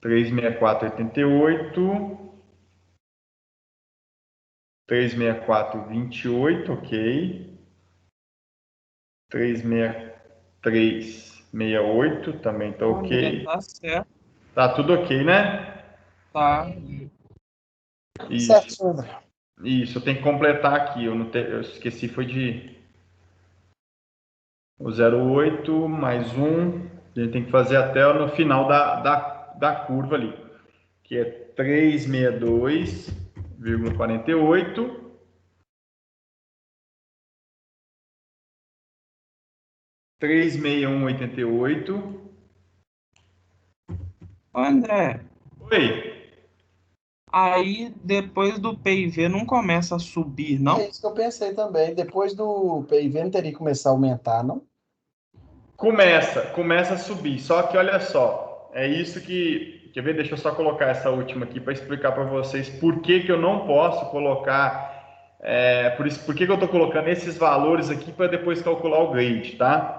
S1: 364,88... 364,28, ok. 363,68 também tá ok.
S2: Tá certo.
S1: Tá tudo ok, né?
S2: Tá.
S1: Isso. Isso, eu tenho que completar aqui. Eu esqueci, foi de o 0,8 mais 1. A gente tem que fazer até no final da curva ali, que é 362,48. 361,88.
S2: André,
S1: Oi.
S2: aí depois do PIV não começa a subir, não?
S3: É isso que eu pensei também. Depois do PIV não teria que começar a aumentar, não?
S1: Começa a subir. Só que olha só, é isso que... Quer ver? Deixa eu só colocar essa última aqui para explicar para vocês por que eu não posso colocar... por que eu estou colocando esses valores aqui para depois calcular o grade, tá?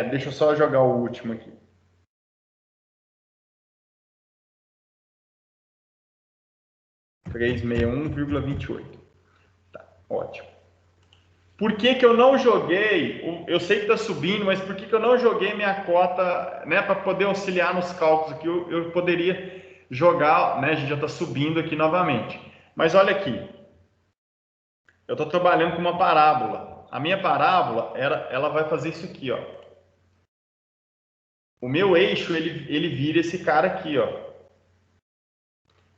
S1: Deixa eu só jogar o último aqui. 361,28. Tá, ótimo. Por que eu não joguei? Eu sei que está subindo, mas por que eu não joguei minha cota, né, para poder auxiliar nos cálculos aqui? Eu poderia jogar, né? A gente já está subindo aqui novamente. Mas olha aqui, eu estou trabalhando com uma parábola. A minha parábola, ela vai fazer isso aqui, ó. O meu eixo, ele vira esse cara aqui, ó.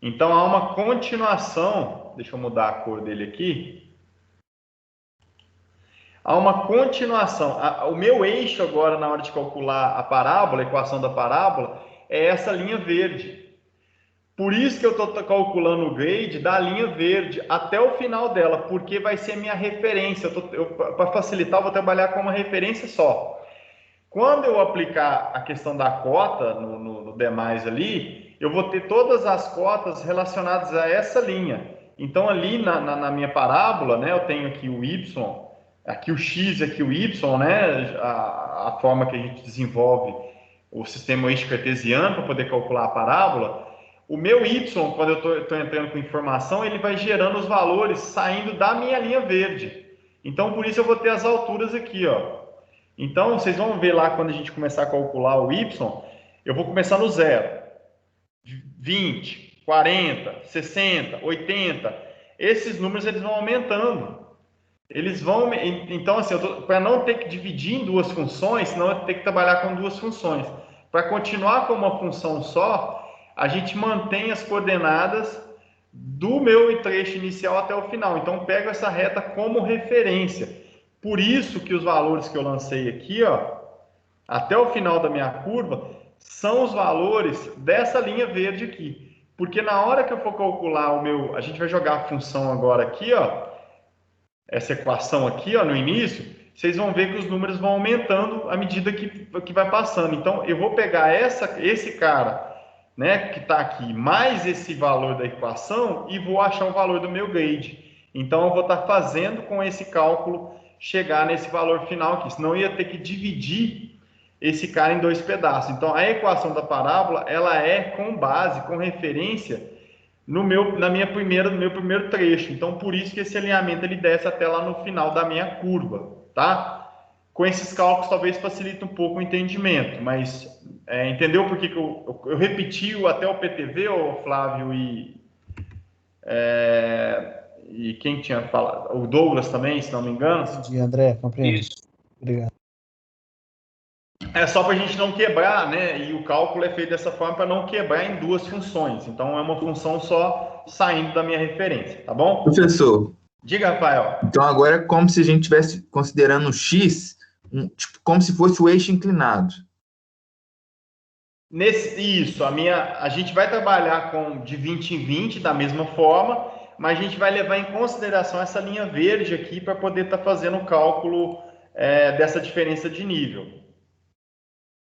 S1: Então há uma continuação. Deixa eu mudar a cor dele aqui. Há uma continuação. O meu eixo agora, na hora de calcular a parábola, a equação da parábola, é essa linha verde. Por isso que eu estou calculando o grade da linha verde até o final dela, porque vai ser minha referência. Para facilitar, eu vou trabalhar com uma referência só. Quando eu aplicar a questão da cota no demais ali, eu vou ter todas as cotas relacionadas a essa linha. Então, ali na minha parábola, né, eu tenho aqui o y, aqui o x e aqui o y, né, a forma que a gente desenvolve o sistema eixo cartesiano para poder calcular a parábola. O meu y, quando eu estou entrando com informação, ele vai gerando os valores saindo da minha linha verde. Então, por isso eu vou ter as alturas aqui, ó. Então, vocês vão ver lá quando a gente começar a calcular o y, eu vou começar no 0, 20, 40, 60, 80. Esses números eles vão aumentando. Eles vão, então assim, para não ter que dividir em duas funções, senão eu ter que trabalhar com duas funções. Para continuar com uma função só, a gente mantém as coordenadas do meu trecho inicial até o final. Então, pego essa reta como referência. Por isso que os valores que eu lancei aqui, ó, até o final da minha curva, são os valores dessa linha verde aqui. Porque na hora que eu for calcular o meu... A gente vai jogar a função agora aqui, ó. Essa equação aqui, ó, no início, vocês vão ver que os números vão aumentando à medida que vai passando. Então, eu vou pegar esse cara, né, que está aqui, mais esse valor da equação e vou achar o valor do meu grade. Então, eu vou estar fazendo com esse cálculo chegar nesse valor final aqui, senão eu ia ter que dividir esse cara em dois pedaços. Então, a equação da parábola, ela é com base, com referência no meu primeiro trecho. Então, por isso que esse alinhamento ele desce até lá no final da minha curva, tá? Com esses cálculos, talvez facilite um pouco o entendimento, mas entendeu por que eu repeti até o PTV, o Flávio e quem tinha falado? O Douglas também, se não me engano.
S3: Entendi, André, compreendo.
S2: Isso.
S3: Obrigado.
S1: É só para a gente não quebrar, né? E o cálculo é feito dessa forma para não quebrar em duas funções. Então, é uma função só saindo da minha referência, tá bom?
S4: Professor,
S1: Diga, Rafael.
S4: então agora é como se a gente estivesse considerando o x tipo, como se fosse o eixo inclinado.
S1: A gente vai trabalhar de 20 em 20 da mesma forma, mas a gente vai levar em consideração essa linha verde aqui para poder estar fazendo o cálculo dessa diferença de nível.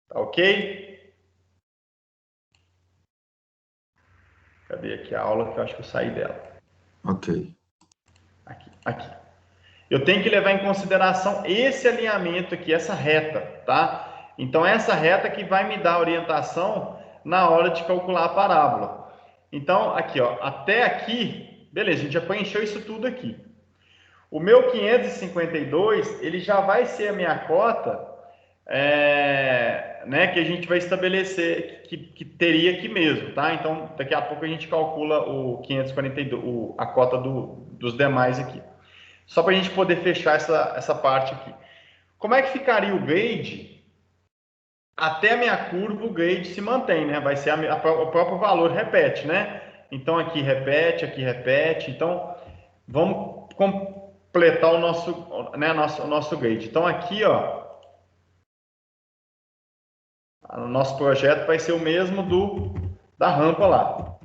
S1: Tá ok? Cadê aqui a aula que eu acho que eu saí dela?
S4: Ok.
S1: Aqui. Eu tenho que levar em consideração esse alinhamento aqui, essa reta, tá? Então, essa reta que vai me dar orientação na hora de calcular a parábola. Então, aqui, ó, até aqui, beleza, a gente já preencheu isso tudo aqui. O meu 552, ele já vai ser a minha cota, né, que a gente vai estabelecer, que teria aqui mesmo, tá? Então, daqui a pouco a gente calcula o 542, a cota dos demais aqui. Só para a gente poder fechar essa parte aqui. Como é que ficaria o grade? Até a minha curva, o grade se mantém, né? Vai ser o próprio valor repete, né? Então, aqui repete, aqui repete. Então, vamos completar o nosso grade. Então, aqui, ó, o nosso projeto vai ser o mesmo da rampa lá. Vou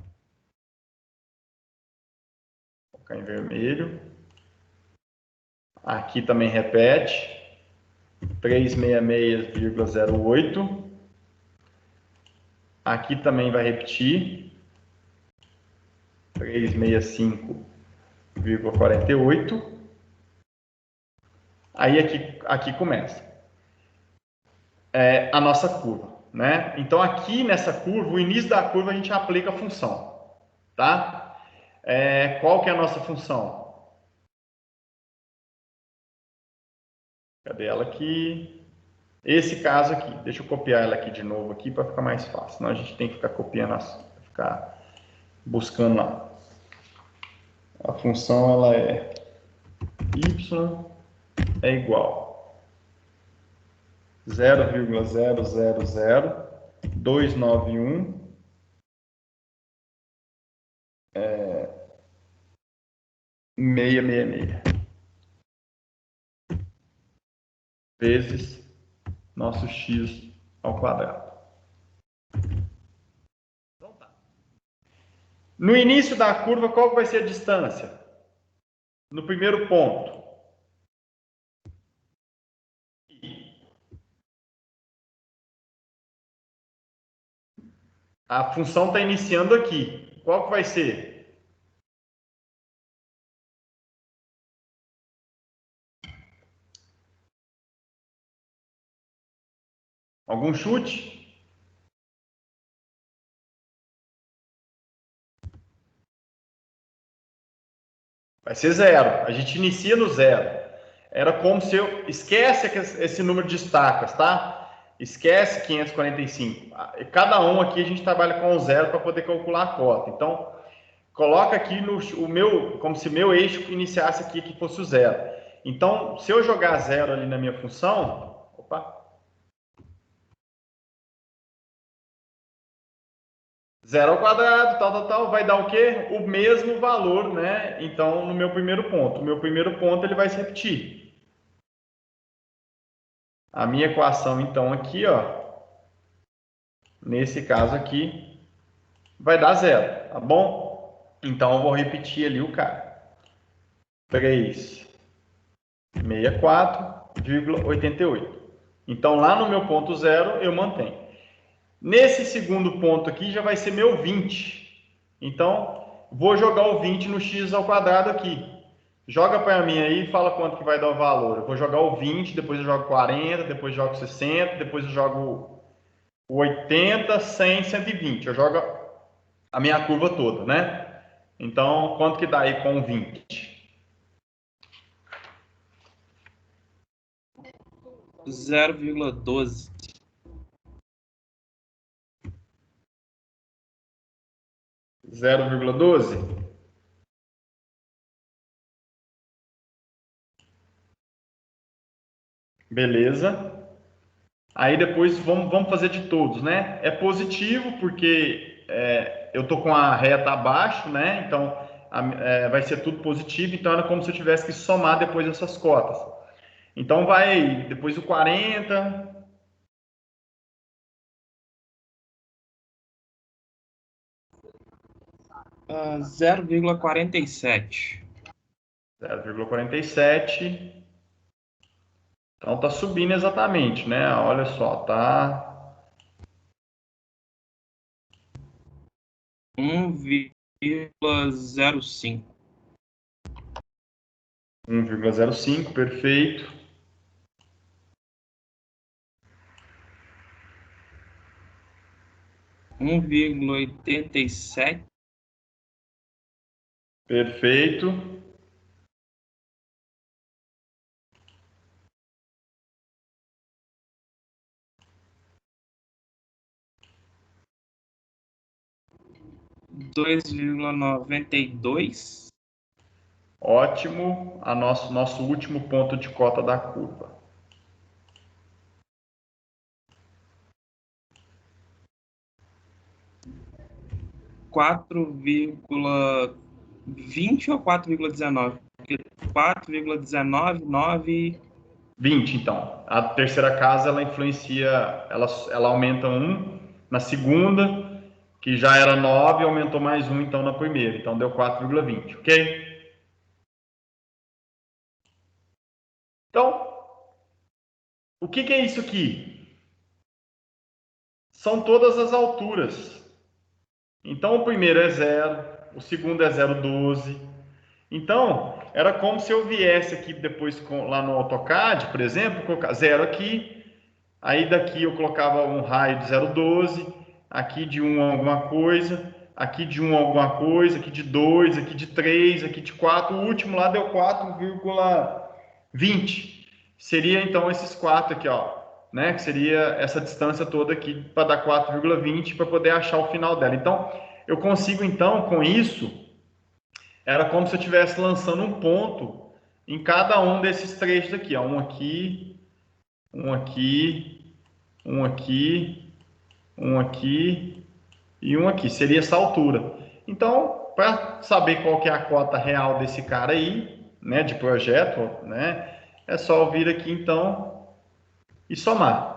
S1: colocar em vermelho. Aqui também repete. 366,08. Aqui também vai repetir. 365,48. Aí aqui começa a nossa curva, né? Então aqui nessa curva, o início da curva a gente aplica a função, tá? Qual que é a nossa função? Cadê ela aqui? Esse caso aqui, deixa eu copiar ela aqui de novo aqui para ficar mais fácil. Senão a gente tem que ficar copiando, ficar buscando lá. A função ela é y é igual 0,000291 666 vezes nosso x ao quadrado. Então tá. No início da curva, qual que vai ser a distância? No primeiro ponto. A função está iniciando aqui. Qual que vai ser? Algum chute? Vai ser zero. A gente inicia no zero. Era como se eu... Esquece esse número de estacas, tá? Esquece 545. Cada um aqui a gente trabalha com zero para poder calcular a cota. Então, coloca aqui o meu, como se meu eixo iniciasse aqui que fosse o zero. Então, se eu jogar zero ali na minha função... Opa! Zero ao quadrado, tal, vai dar o quê? O mesmo valor, né? Então, no meu primeiro ponto. O meu primeiro ponto, ele vai se repetir. A minha equação, então, aqui, ó, nesse caso aqui, vai dar zero, tá bom? Então, eu vou repetir ali o cara. 364,88. Então, lá no meu ponto zero, eu mantenho. Nesse segundo ponto aqui, já vai ser meu 20. Então, vou jogar o 20 no x ao quadrado aqui. Joga para mim aí e fala quanto que vai dar o valor. Eu vou jogar o 20, depois eu jogo 40, depois eu jogo 60, depois eu jogo 80, 100, 120. Eu jogo a minha curva toda, né? Então, quanto que dá aí com 20?
S2: 0,12.
S1: 0,12? Beleza. Aí depois vamos fazer de todos, né? É positivo porque eu tô com a reta abaixo, né? Então vai ser tudo positivo. Então era como se eu tivesse que somar depois essas cotas. Então vai depois o 40.
S2: 0,47.
S1: 0,47. Então tá subindo exatamente, né? Olha só, tá
S2: 1,05.
S1: 1,05, perfeito.
S2: Um 1,87.
S1: Perfeito.
S2: Dois 2,92.
S1: Ótimo. Nosso último ponto de cota da curva.
S2: 4,20 ou 4,19? Porque 4,19,
S1: 20, então. A terceira casa, ela influencia, ela aumenta 1 na segunda, que já era 9, aumentou mais 1, então, na primeira. Então, deu 4,20, ok? Então, o que é isso aqui? São todas as alturas. Então, o primeiro é 0, o segundo é 0,12. Então, era como se eu viesse aqui depois lá no AutoCAD, por exemplo, colocar 0 aqui, aí daqui eu colocava um raio de 0,12, aqui de 1 alguma coisa, aqui de 1 alguma coisa, aqui de 2, aqui de 3, aqui de 4, o último lá deu 4,20. Seria então esses 4 aqui, ó, né, que seria essa distância toda aqui para dar 4,20 para poder achar o final dela. Então, eu consigo então com isso, era como se eu estivesse lançando um ponto em cada um desses trechos aqui, ó, um aqui, um aqui, um aqui, um aqui e um aqui. Seria essa altura. Então, para saber qual que é a cota real desse cara aí, né, de projeto, né, é só vir aqui então e somar.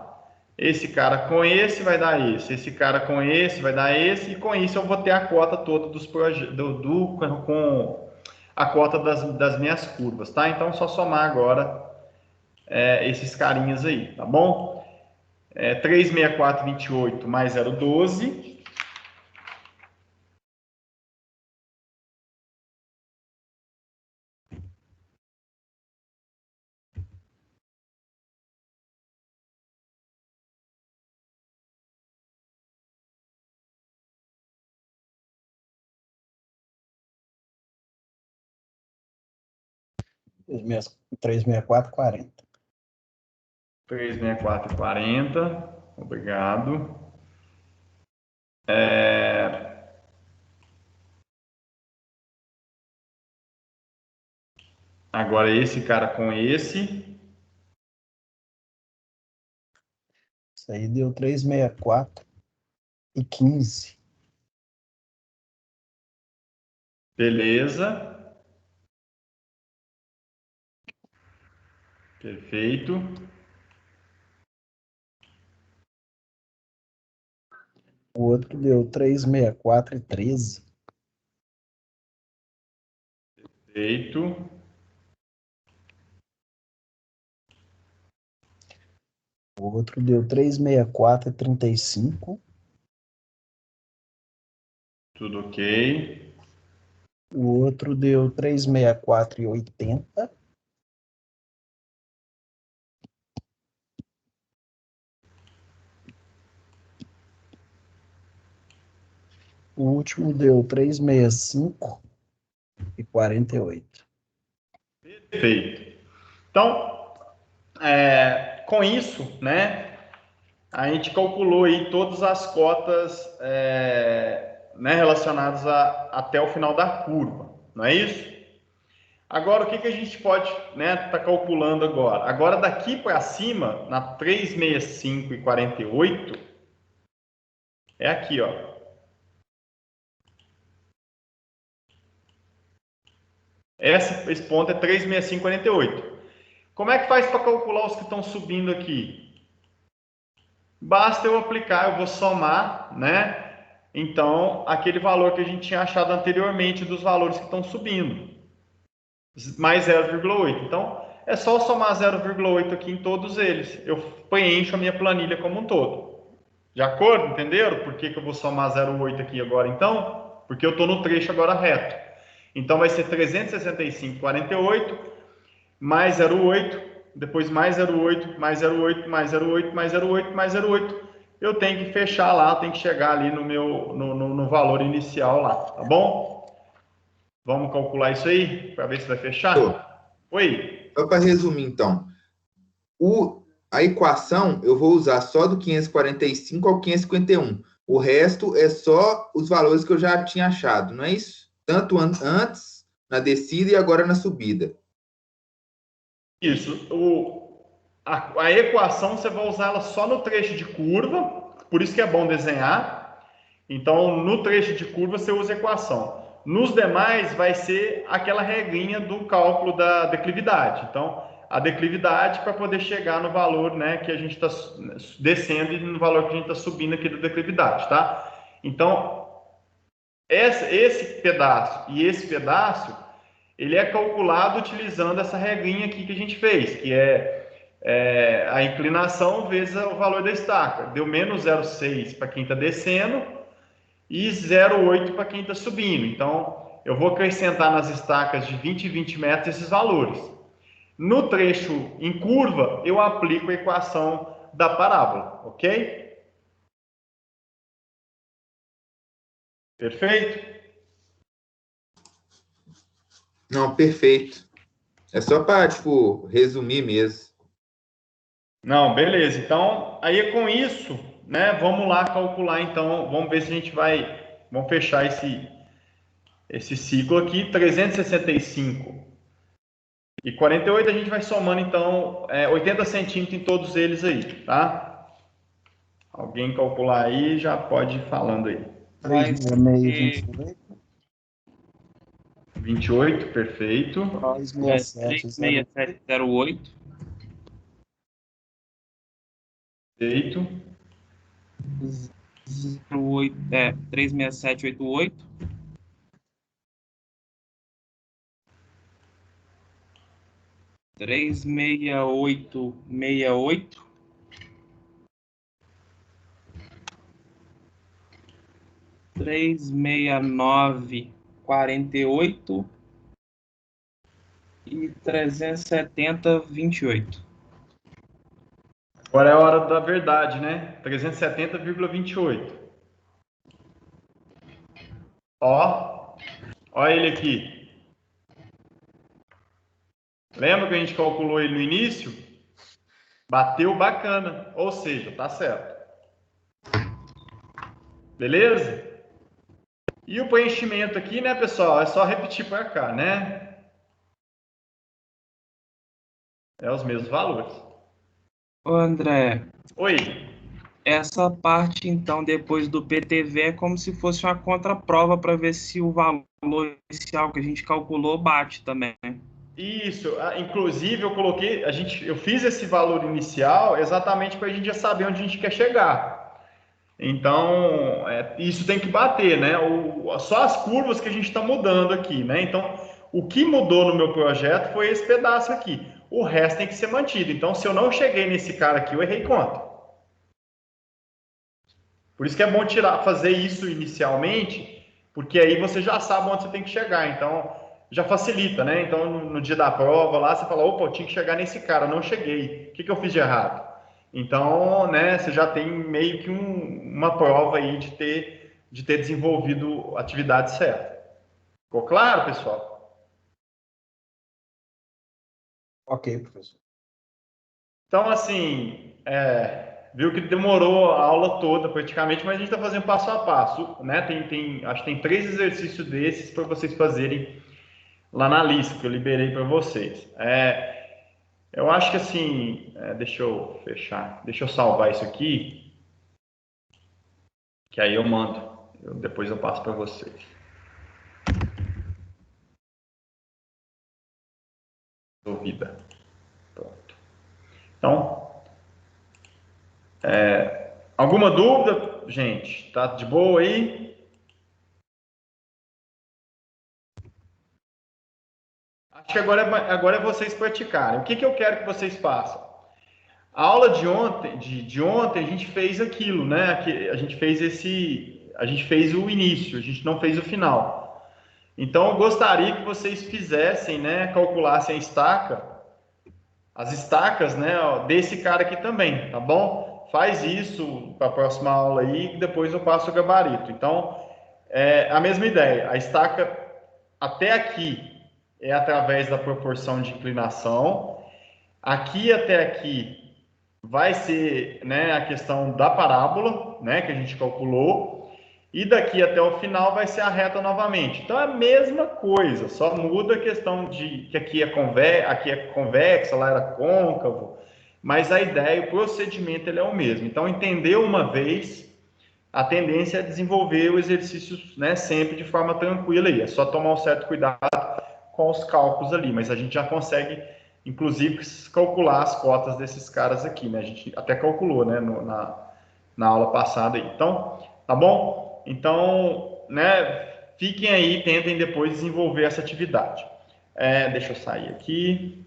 S1: esse cara com esse vai dar esse cara com esse vai dar esse, e com isso eu vou ter a cota toda dos com a cota das minhas curvas, tá? Então, é só somar agora esses carinhas aí, tá bom? 364,28 mais 0,12.
S3: Três meia quatro 40.
S1: 364,40. Obrigado. Agora esse cara com esse.
S3: Isso aí deu 364,15.
S1: Beleza. Perfeito.
S3: O outro deu 364,13.
S1: Perfeito.
S3: O outro deu 364,35.
S1: Tudo ok.
S3: O outro deu 364,80. O último deu 365,48.
S1: Perfeito. Então, com isso, né, a gente calculou aí todas as cotas né, relacionadas até o final da curva, não é isso? Agora, o que a gente pode tá calculando agora? Agora, daqui para cima, na 365,48, é aqui, ó. Esse ponto é 365,48. Como é que faz para calcular os que estão subindo aqui? Basta eu aplicar, eu vou somar, né? Então, aquele valor que a gente tinha achado anteriormente dos valores que estão subindo, mais 0,8. Então, é só somar 0,8 aqui em todos eles. Eu preencho a minha planilha como um todo. De acordo? Entenderam? Por que eu vou somar 0,8 aqui agora, então? Porque eu estou no trecho agora reto. Então, vai ser 365,48 mais 0,8, depois mais 0,8, mais 0,8, mais 0,8, mais 0,8, mais 0,8. Eu tenho que fechar lá, tenho que chegar ali no valor inicial lá, tá bom? Vamos calcular isso aí, para ver se vai fechar? Oi?
S4: Só para resumir, então. A equação eu vou usar só do 545 ao 551. O resto é só os valores que eu já tinha achado, não é isso? Tanto antes, na descida e agora na subida.
S1: Isso. A equação você vai usar ela só no trecho de curva, por isso que é bom desenhar. Então, no trecho de curva você usa a equação. Nos demais vai ser aquela regrinha do cálculo da declividade. Então, a declividade para poder chegar no valor, né, que a gente está descendo e no valor que a gente está subindo aqui da declividade, tá? Então, esse pedaço e esse pedaço, ele é calculado utilizando essa regrinha aqui que a gente fez, que é a inclinação vezes o valor da estaca. Deu menos 0,6 para quem está descendo e 0,8 para quem está subindo. Então, eu vou acrescentar nas estacas de 20 e 20 metros esses valores. No trecho em curva, eu aplico a equação da parábola, ok? Perfeito?
S4: Não, perfeito. É só para, tipo, resumir mesmo.
S1: Não, beleza. Então, aí com isso, né, vamos lá calcular então, vamos ver se a gente vamos fechar esse ciclo aqui, 365,48, a gente vai somando então 80 centímetros em todos eles aí, tá? Alguém calcular aí já pode ir falando aí.
S2: Vai
S3: 366,28.
S1: 28, perfeito.
S3: 367,08.
S2: 36708.
S1: Feito.
S2: 36788. 36868. 36948 e 37028.
S1: Agora é a hora da verdade, né? 370,28. Ó ele aqui. Lembra que a gente calculou ele no início? Bateu bacana, ou seja, tá certo. Beleza? E o preenchimento aqui, né, pessoal? É só repetir para cá, né? É os mesmos valores.
S2: Ô, André,
S1: Oi.
S2: essa parte, então, depois do PTV é como se fosse uma contraprova para ver se o valor inicial que a gente calculou bate também.
S1: Isso, inclusive eu fiz esse valor inicial exatamente para a gente já saber onde a gente quer chegar. Então, isso tem que bater, né? Só as curvas que a gente está mudando aqui, né? Então, o que mudou no meu projeto foi esse pedaço aqui. O resto tem que ser mantido. Então, se eu não cheguei nesse cara aqui, eu errei conta. Por isso que é bom fazer isso inicialmente, porque aí você já sabe onde você tem que chegar. Então, já facilita, né? Então, no dia da prova lá, você fala, opa, eu tinha que chegar nesse cara, não cheguei. O que eu fiz de errado? Então, né, você já tem meio que uma prova aí de ter desenvolvido a atividade certa. Ficou claro, pessoal?
S3: Ok, professor.
S1: Então, assim, viu que demorou a aula toda praticamente, mas a gente está fazendo passo a passo, né? Acho que tem 3 exercícios desses para vocês fazerem lá na lista que eu liberei para vocês. Eu acho que assim, deixa eu fechar, deixa eu salvar isso aqui, que aí eu mando, depois eu passo para vocês. Dúvida. Pronto. Então, alguma dúvida, gente? Tá de boa aí? Acho que agora é vocês praticarem. O que eu quero que vocês façam? A aula de ontem a gente fez aquilo, né? A gente fez o início, a gente não fez o final. Então, eu gostaria que vocês fizessem, né? Calculassem as estacas, né? Desse cara aqui também, tá bom? Faz isso para a próxima aula aí, e depois eu passo o gabarito. Então, a mesma ideia. A estaca até aqui é através da proporção de inclinação. Aqui até aqui vai ser, né, a questão da parábola, né, que a gente calculou, e daqui até o final vai ser a reta novamente. Então é a mesma coisa, só muda a questão de que aqui é convexa, lá era côncavo, mas a ideia, o procedimento ele é o mesmo. Então entendeu uma vez, a tendência é desenvolver o exercício, né, sempre de forma tranquila aí. É só tomar um certo cuidado com os cálculos ali, mas a gente já consegue, inclusive, calcular as cotas desses caras aqui, né? A gente até calculou, né, na aula passada aí. Então, tá bom? Então, né, fiquem aí, tentem depois desenvolver essa atividade. Deixa eu sair aqui.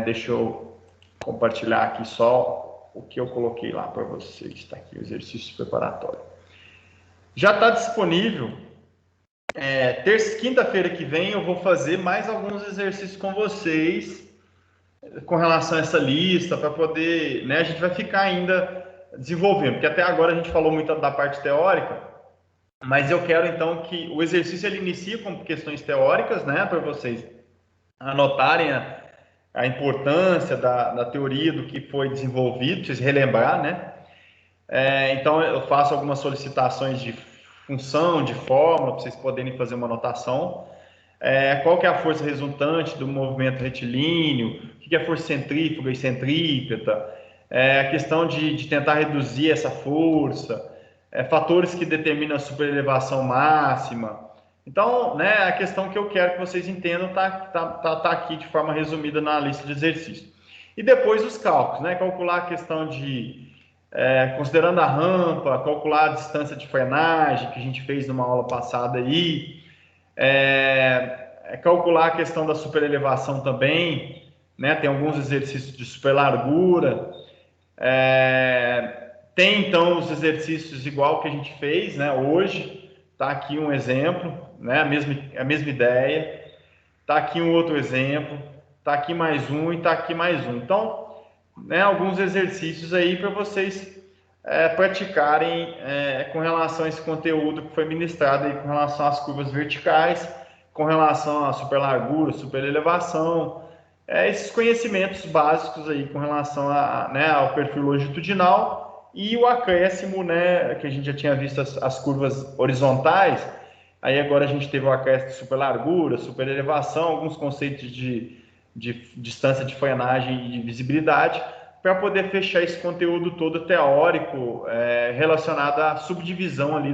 S1: Deixa eu compartilhar aqui só o que eu coloquei lá para vocês. Está aqui o exercício preparatório. Já está disponível. Quinta-feira que vem eu vou fazer mais alguns exercícios com vocês com relação a essa lista para poder, né, a gente vai ficar ainda desenvolvendo, porque até agora a gente falou muito da parte teórica, mas eu quero então que o exercício ele inicie com questões teóricas, né, para vocês anotarem a importância da teoria do que foi desenvolvido, para vocês relembrar, né? Então eu faço algumas solicitações de função, de fórmula, para vocês poderem fazer uma anotação. Qual que é a força resultante do movimento retilíneo, o que é a força centrífuga e centrípeta, a questão de tentar reduzir essa força, fatores que determinam a superelevação máxima, Então, né, a questão que eu quero que vocês entendam tá aqui de forma resumida na lista de exercícios. E depois os cálculos, né? Calcular a questão de, considerando a rampa, calcular a distância de frenagem, que a gente fez numa aula passada aí, calcular a questão da superelevação também, né? Tem alguns exercícios de superlargura, tem então os exercícios igual que a gente fez, né? Hoje, tá aqui um exemplo, né? A mesma ideia, tá aqui um outro exemplo, tá aqui mais um e tá aqui mais um. Então, né? Alguns exercícios aí para vocês praticarem com relação a esse conteúdo que foi ministrado aí com relação às curvas verticais, com relação à superlargura, superelevação, esses conhecimentos básicos aí com relação né, ao perfil longitudinal e o acréscimo, né, que a gente já tinha visto as curvas horizontais, aí agora a gente teve o acréscimo de superlargura, superelevação, alguns conceitos de distância de frenagem e de visibilidade, para poder fechar esse conteúdo todo teórico relacionado à subdivisão ali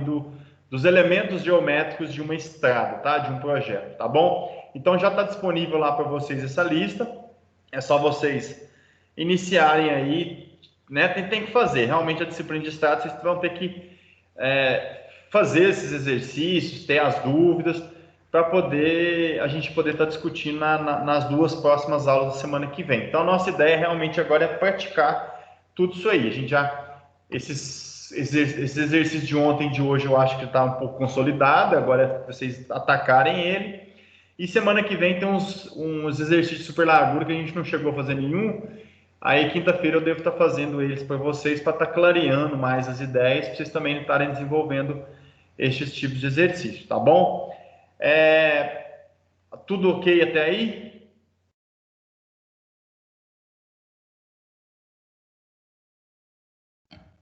S1: dos elementos geométricos de uma estrada, tá? De um projeto, tá bom? Então já está disponível lá para vocês essa lista, é só vocês iniciarem aí, né? Tem que fazer, realmente a disciplina de estrada, vocês vão ter que fazer esses exercícios, ter as dúvidas, para a gente poder estar discutindo nas duas próximas aulas da semana que vem. Então, a nossa ideia realmente agora é praticar tudo isso aí. A gente esses exercícios de ontem e de hoje eu acho que está um pouco consolidado, agora é vocês atacarem ele. E semana que vem tem uns exercícios de superlargura que a gente não chegou a fazer nenhum. Aí, quinta-feira, eu devo estar fazendo eles para vocês, para estar clareando mais as ideias, para vocês também estarem desenvolvendo estes tipos de exercício, tá bom? Tudo ok até aí?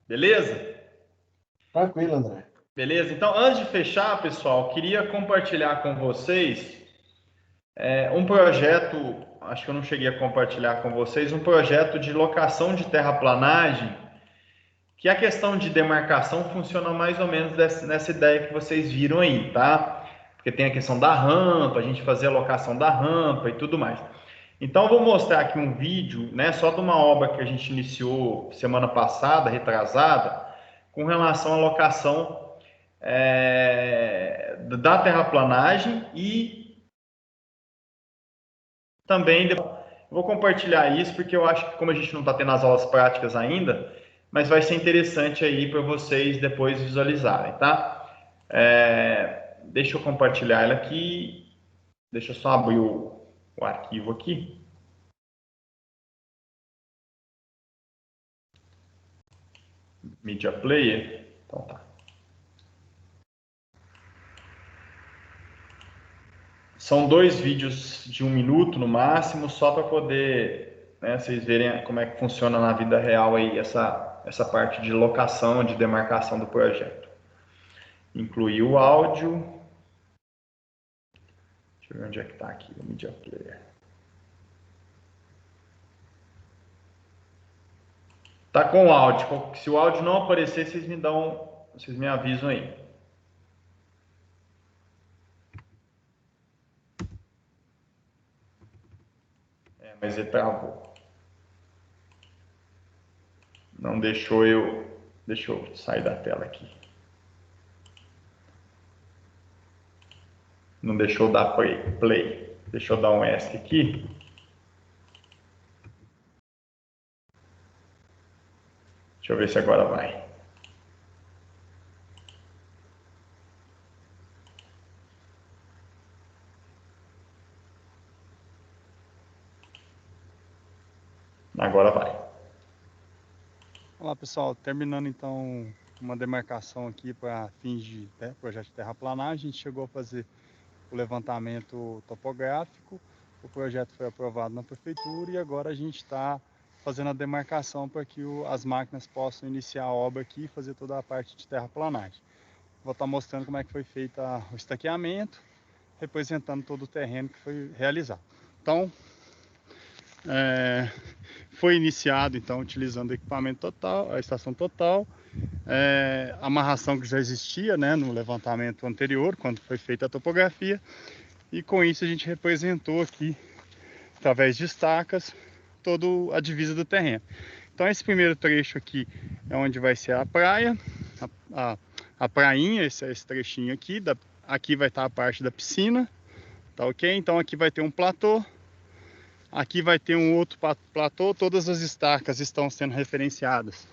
S1: Beleza?
S3: Tranquilo, André.
S1: Beleza? Então, antes de fechar, pessoal, queria compartilhar com vocês um projeto, acho que eu não cheguei a compartilhar com vocês, um projeto de locação de terraplanagem, que a questão de demarcação funciona mais ou menos nessa ideia que vocês viram aí, tá? Porque tem a questão da rampa, a gente fazer a locação da rampa e tudo mais. Então, eu vou mostrar aqui um vídeo, né, só de uma obra que a gente iniciou semana passada, retrasada, com relação à locação da terraplanagem e também vou compartilhar isso porque eu acho que como a gente não está tendo as aulas práticas ainda, mas vai ser interessante aí para vocês depois visualizarem, tá? Deixa eu compartilhar ela aqui, deixa eu só abrir o arquivo aqui. Media Player, então tá. São 2 vídeos de 1 minuto no máximo, só para poder, né, vocês verem como é que funciona na vida real aí essa parte de locação, de demarcação do projeto. Incluir o áudio. Deixa eu ver onde é que está aqui o Media Player. Tá com o áudio. Se o áudio não aparecer, vocês me avisam aí. Mas ele travou. Não deixou eu... Deixa eu sair da tela aqui. Não deixou dar play. Deixa eu dar um ESC aqui. Deixa eu ver se agora vai. Agora vai.
S5: Olá pessoal, terminando então uma demarcação aqui para fins de projeto de terraplanagem, a gente chegou a fazer o levantamento topográfico, o projeto foi aprovado na prefeitura e agora a gente está fazendo a demarcação para que as máquinas possam iniciar a obra aqui e fazer toda a parte de terraplanagem. Vou estar mostrando como é que foi feito o estaqueamento, representando todo o terreno que foi realizado. Então, foi iniciado, então, utilizando o equipamento total, a estação total, amarração que já existia, né, no levantamento anterior, quando foi feita a topografia, e com isso a gente representou aqui, através de estacas, toda a divisa do terreno. Então esse primeiro trecho aqui é onde vai ser a praia, a prainha, esse trechinho aqui, aqui vai estar a parte da piscina, tá ok? Então aqui vai ter um platô, aqui vai ter um outro platô, todas as estacas estão sendo referenciadas,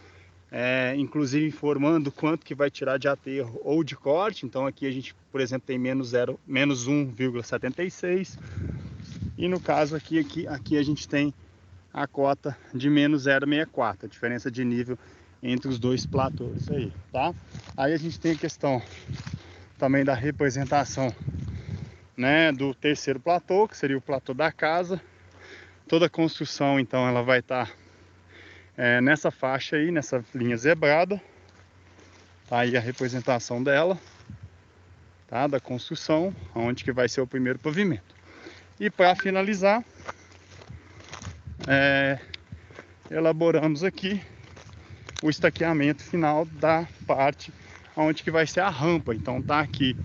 S5: inclusive informando quanto que vai tirar de aterro ou de corte. Então aqui a gente, por exemplo, tem menos 1,76, e no caso aqui a gente tem a cota de menos 0,64, a diferença de nível entre os dois platôs aí, tá? Aí a gente tem a questão também da representação, né, do terceiro platô, que seria o platô da casa. Toda a construção, então, ela vai estar nessa faixa aí, nessa linha zebrada. Tá aí a representação dela, tá? Da construção, onde que vai ser o primeiro pavimento. E para finalizar, elaboramos aqui o estaqueamento final da parte onde que vai ser a rampa. Então tá aqui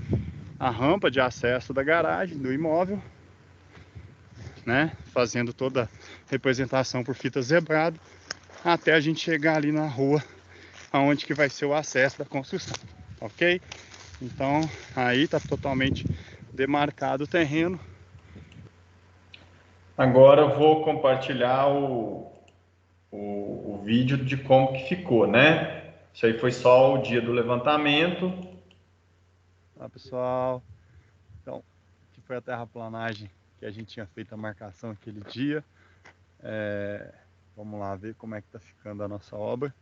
S5: a rampa de acesso da garagem, do imóvel, né? Fazendo toda a representação por fita zebrada, até a gente chegar ali na rua, aonde que vai ser o acesso da construção, ok? Então aí tá totalmente demarcado o terreno.
S1: Agora eu vou compartilhar o vídeo de como que ficou, né? Isso aí foi só o dia do levantamento.
S5: Olá, pessoal. Então, aqui foi a terraplanagem que a gente tinha feito a marcação aquele dia. Vamos lá ver como é que tá ficando a nossa obra.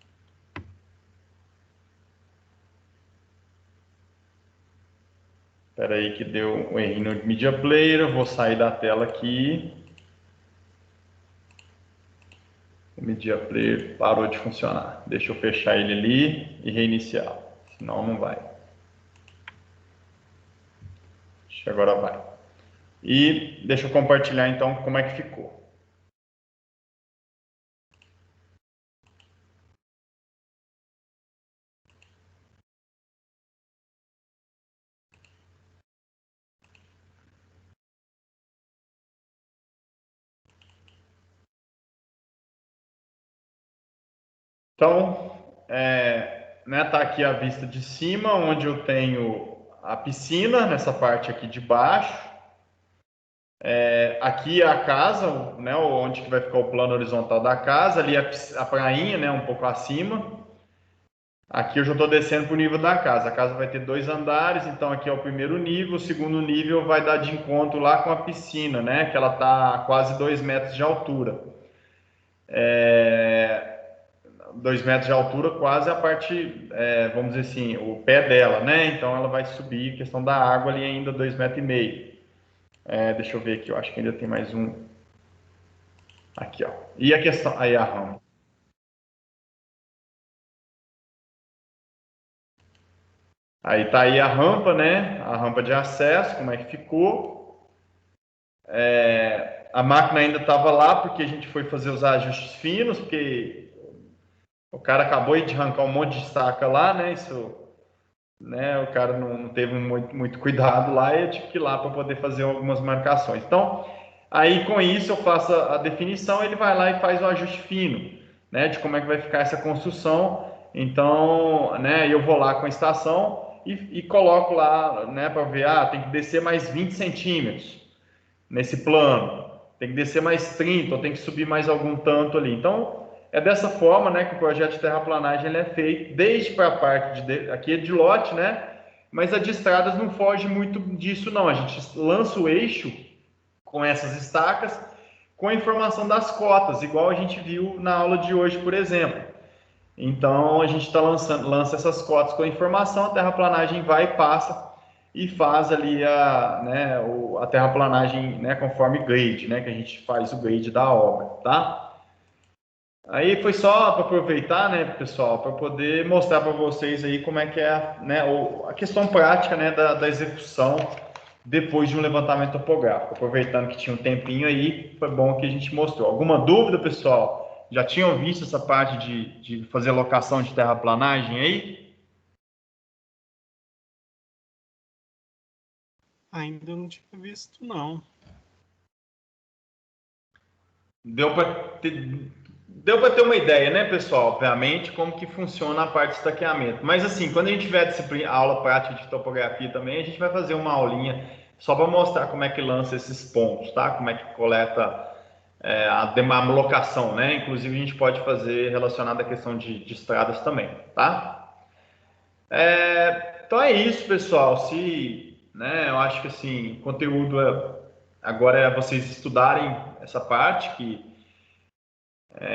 S1: Espera aí que deu um erro no Media Player. Eu vou sair da tela aqui. O Media Player parou de funcionar. Deixa eu fechar ele ali e reiniciar. Senão não vai. Acho que agora vai. E deixa eu compartilhar então como é que ficou. Então, né, tá aqui a vista de cima, onde eu tenho a piscina, nessa parte aqui de baixo. Aqui é a casa, né, onde que vai ficar o plano horizontal da casa. Ali a prainha, né, um pouco acima. Aqui eu já estou descendo para o nível da casa. A casa vai ter 2 andares, então aqui é o primeiro nível. O segundo nível vai dar de encontro lá com a piscina, né, que ela está a quase 2 metros de altura. 2 metros de altura, quase a parte, vamos dizer assim, o pé dela, né? Então ela vai subir, questão da água ali ainda 2,5 metros. Deixa eu ver aqui, eu acho que ainda tem mais um. Aqui, ó. E a questão, aí a rampa. Aí tá aí a rampa, né? A rampa de acesso, como é que ficou. A máquina ainda estava lá porque a gente foi fazer os ajustes finos, porque o cara acabou de arrancar um monte de estaca lá, né? Isso, né? O cara não teve muito cuidado lá e eu tive que ir lá para poder fazer algumas marcações. Então, aí com isso eu faço a definição, ele vai lá e faz o ajuste fino, né? De como é que vai ficar essa construção. Então, né? Eu vou lá com a estação e coloco lá, né? Para ver, tem que descer mais 20 centímetros nesse plano, tem que descer mais 30, ou tem que subir mais algum tanto ali. Então, é dessa forma, né, que o projeto de terraplanagem ele é feito, desde para a parte aqui é de lote, né, mas a de estradas não foge muito disso não. A gente lança o eixo com essas estacas, com a informação das cotas, igual a gente viu na aula de hoje, por exemplo. Então, a gente lança essas cotas com a informação, a terraplanagem vai e passa e faz ali a terraplanagem, né, conforme grade, né, que a gente faz o grade da obra, tá? Aí foi só para aproveitar, né, pessoal, para poder mostrar para vocês aí como é que é, né, a questão prática, né, da execução depois de um levantamento topográfico. Aproveitando que tinha um tempinho aí, foi bom que a gente mostrou. Alguma dúvida, pessoal? Já tinham visto essa parte de fazer locação de terraplanagem aí?
S6: Ainda não tinha visto, não.
S1: Deu para ter uma ideia, né, pessoal? Obviamente, como que funciona a parte de estaqueamento. Mas, assim, quando a gente tiver a aula prática de topografia também, a gente vai fazer uma aulinha só para mostrar como é que lança esses pontos, tá? Como é que coleta a locação, né? Inclusive, a gente pode fazer relacionado à questão de estradas também, tá? Então é isso, pessoal. Eu acho que, assim, conteúdo agora é vocês estudarem essa parte, que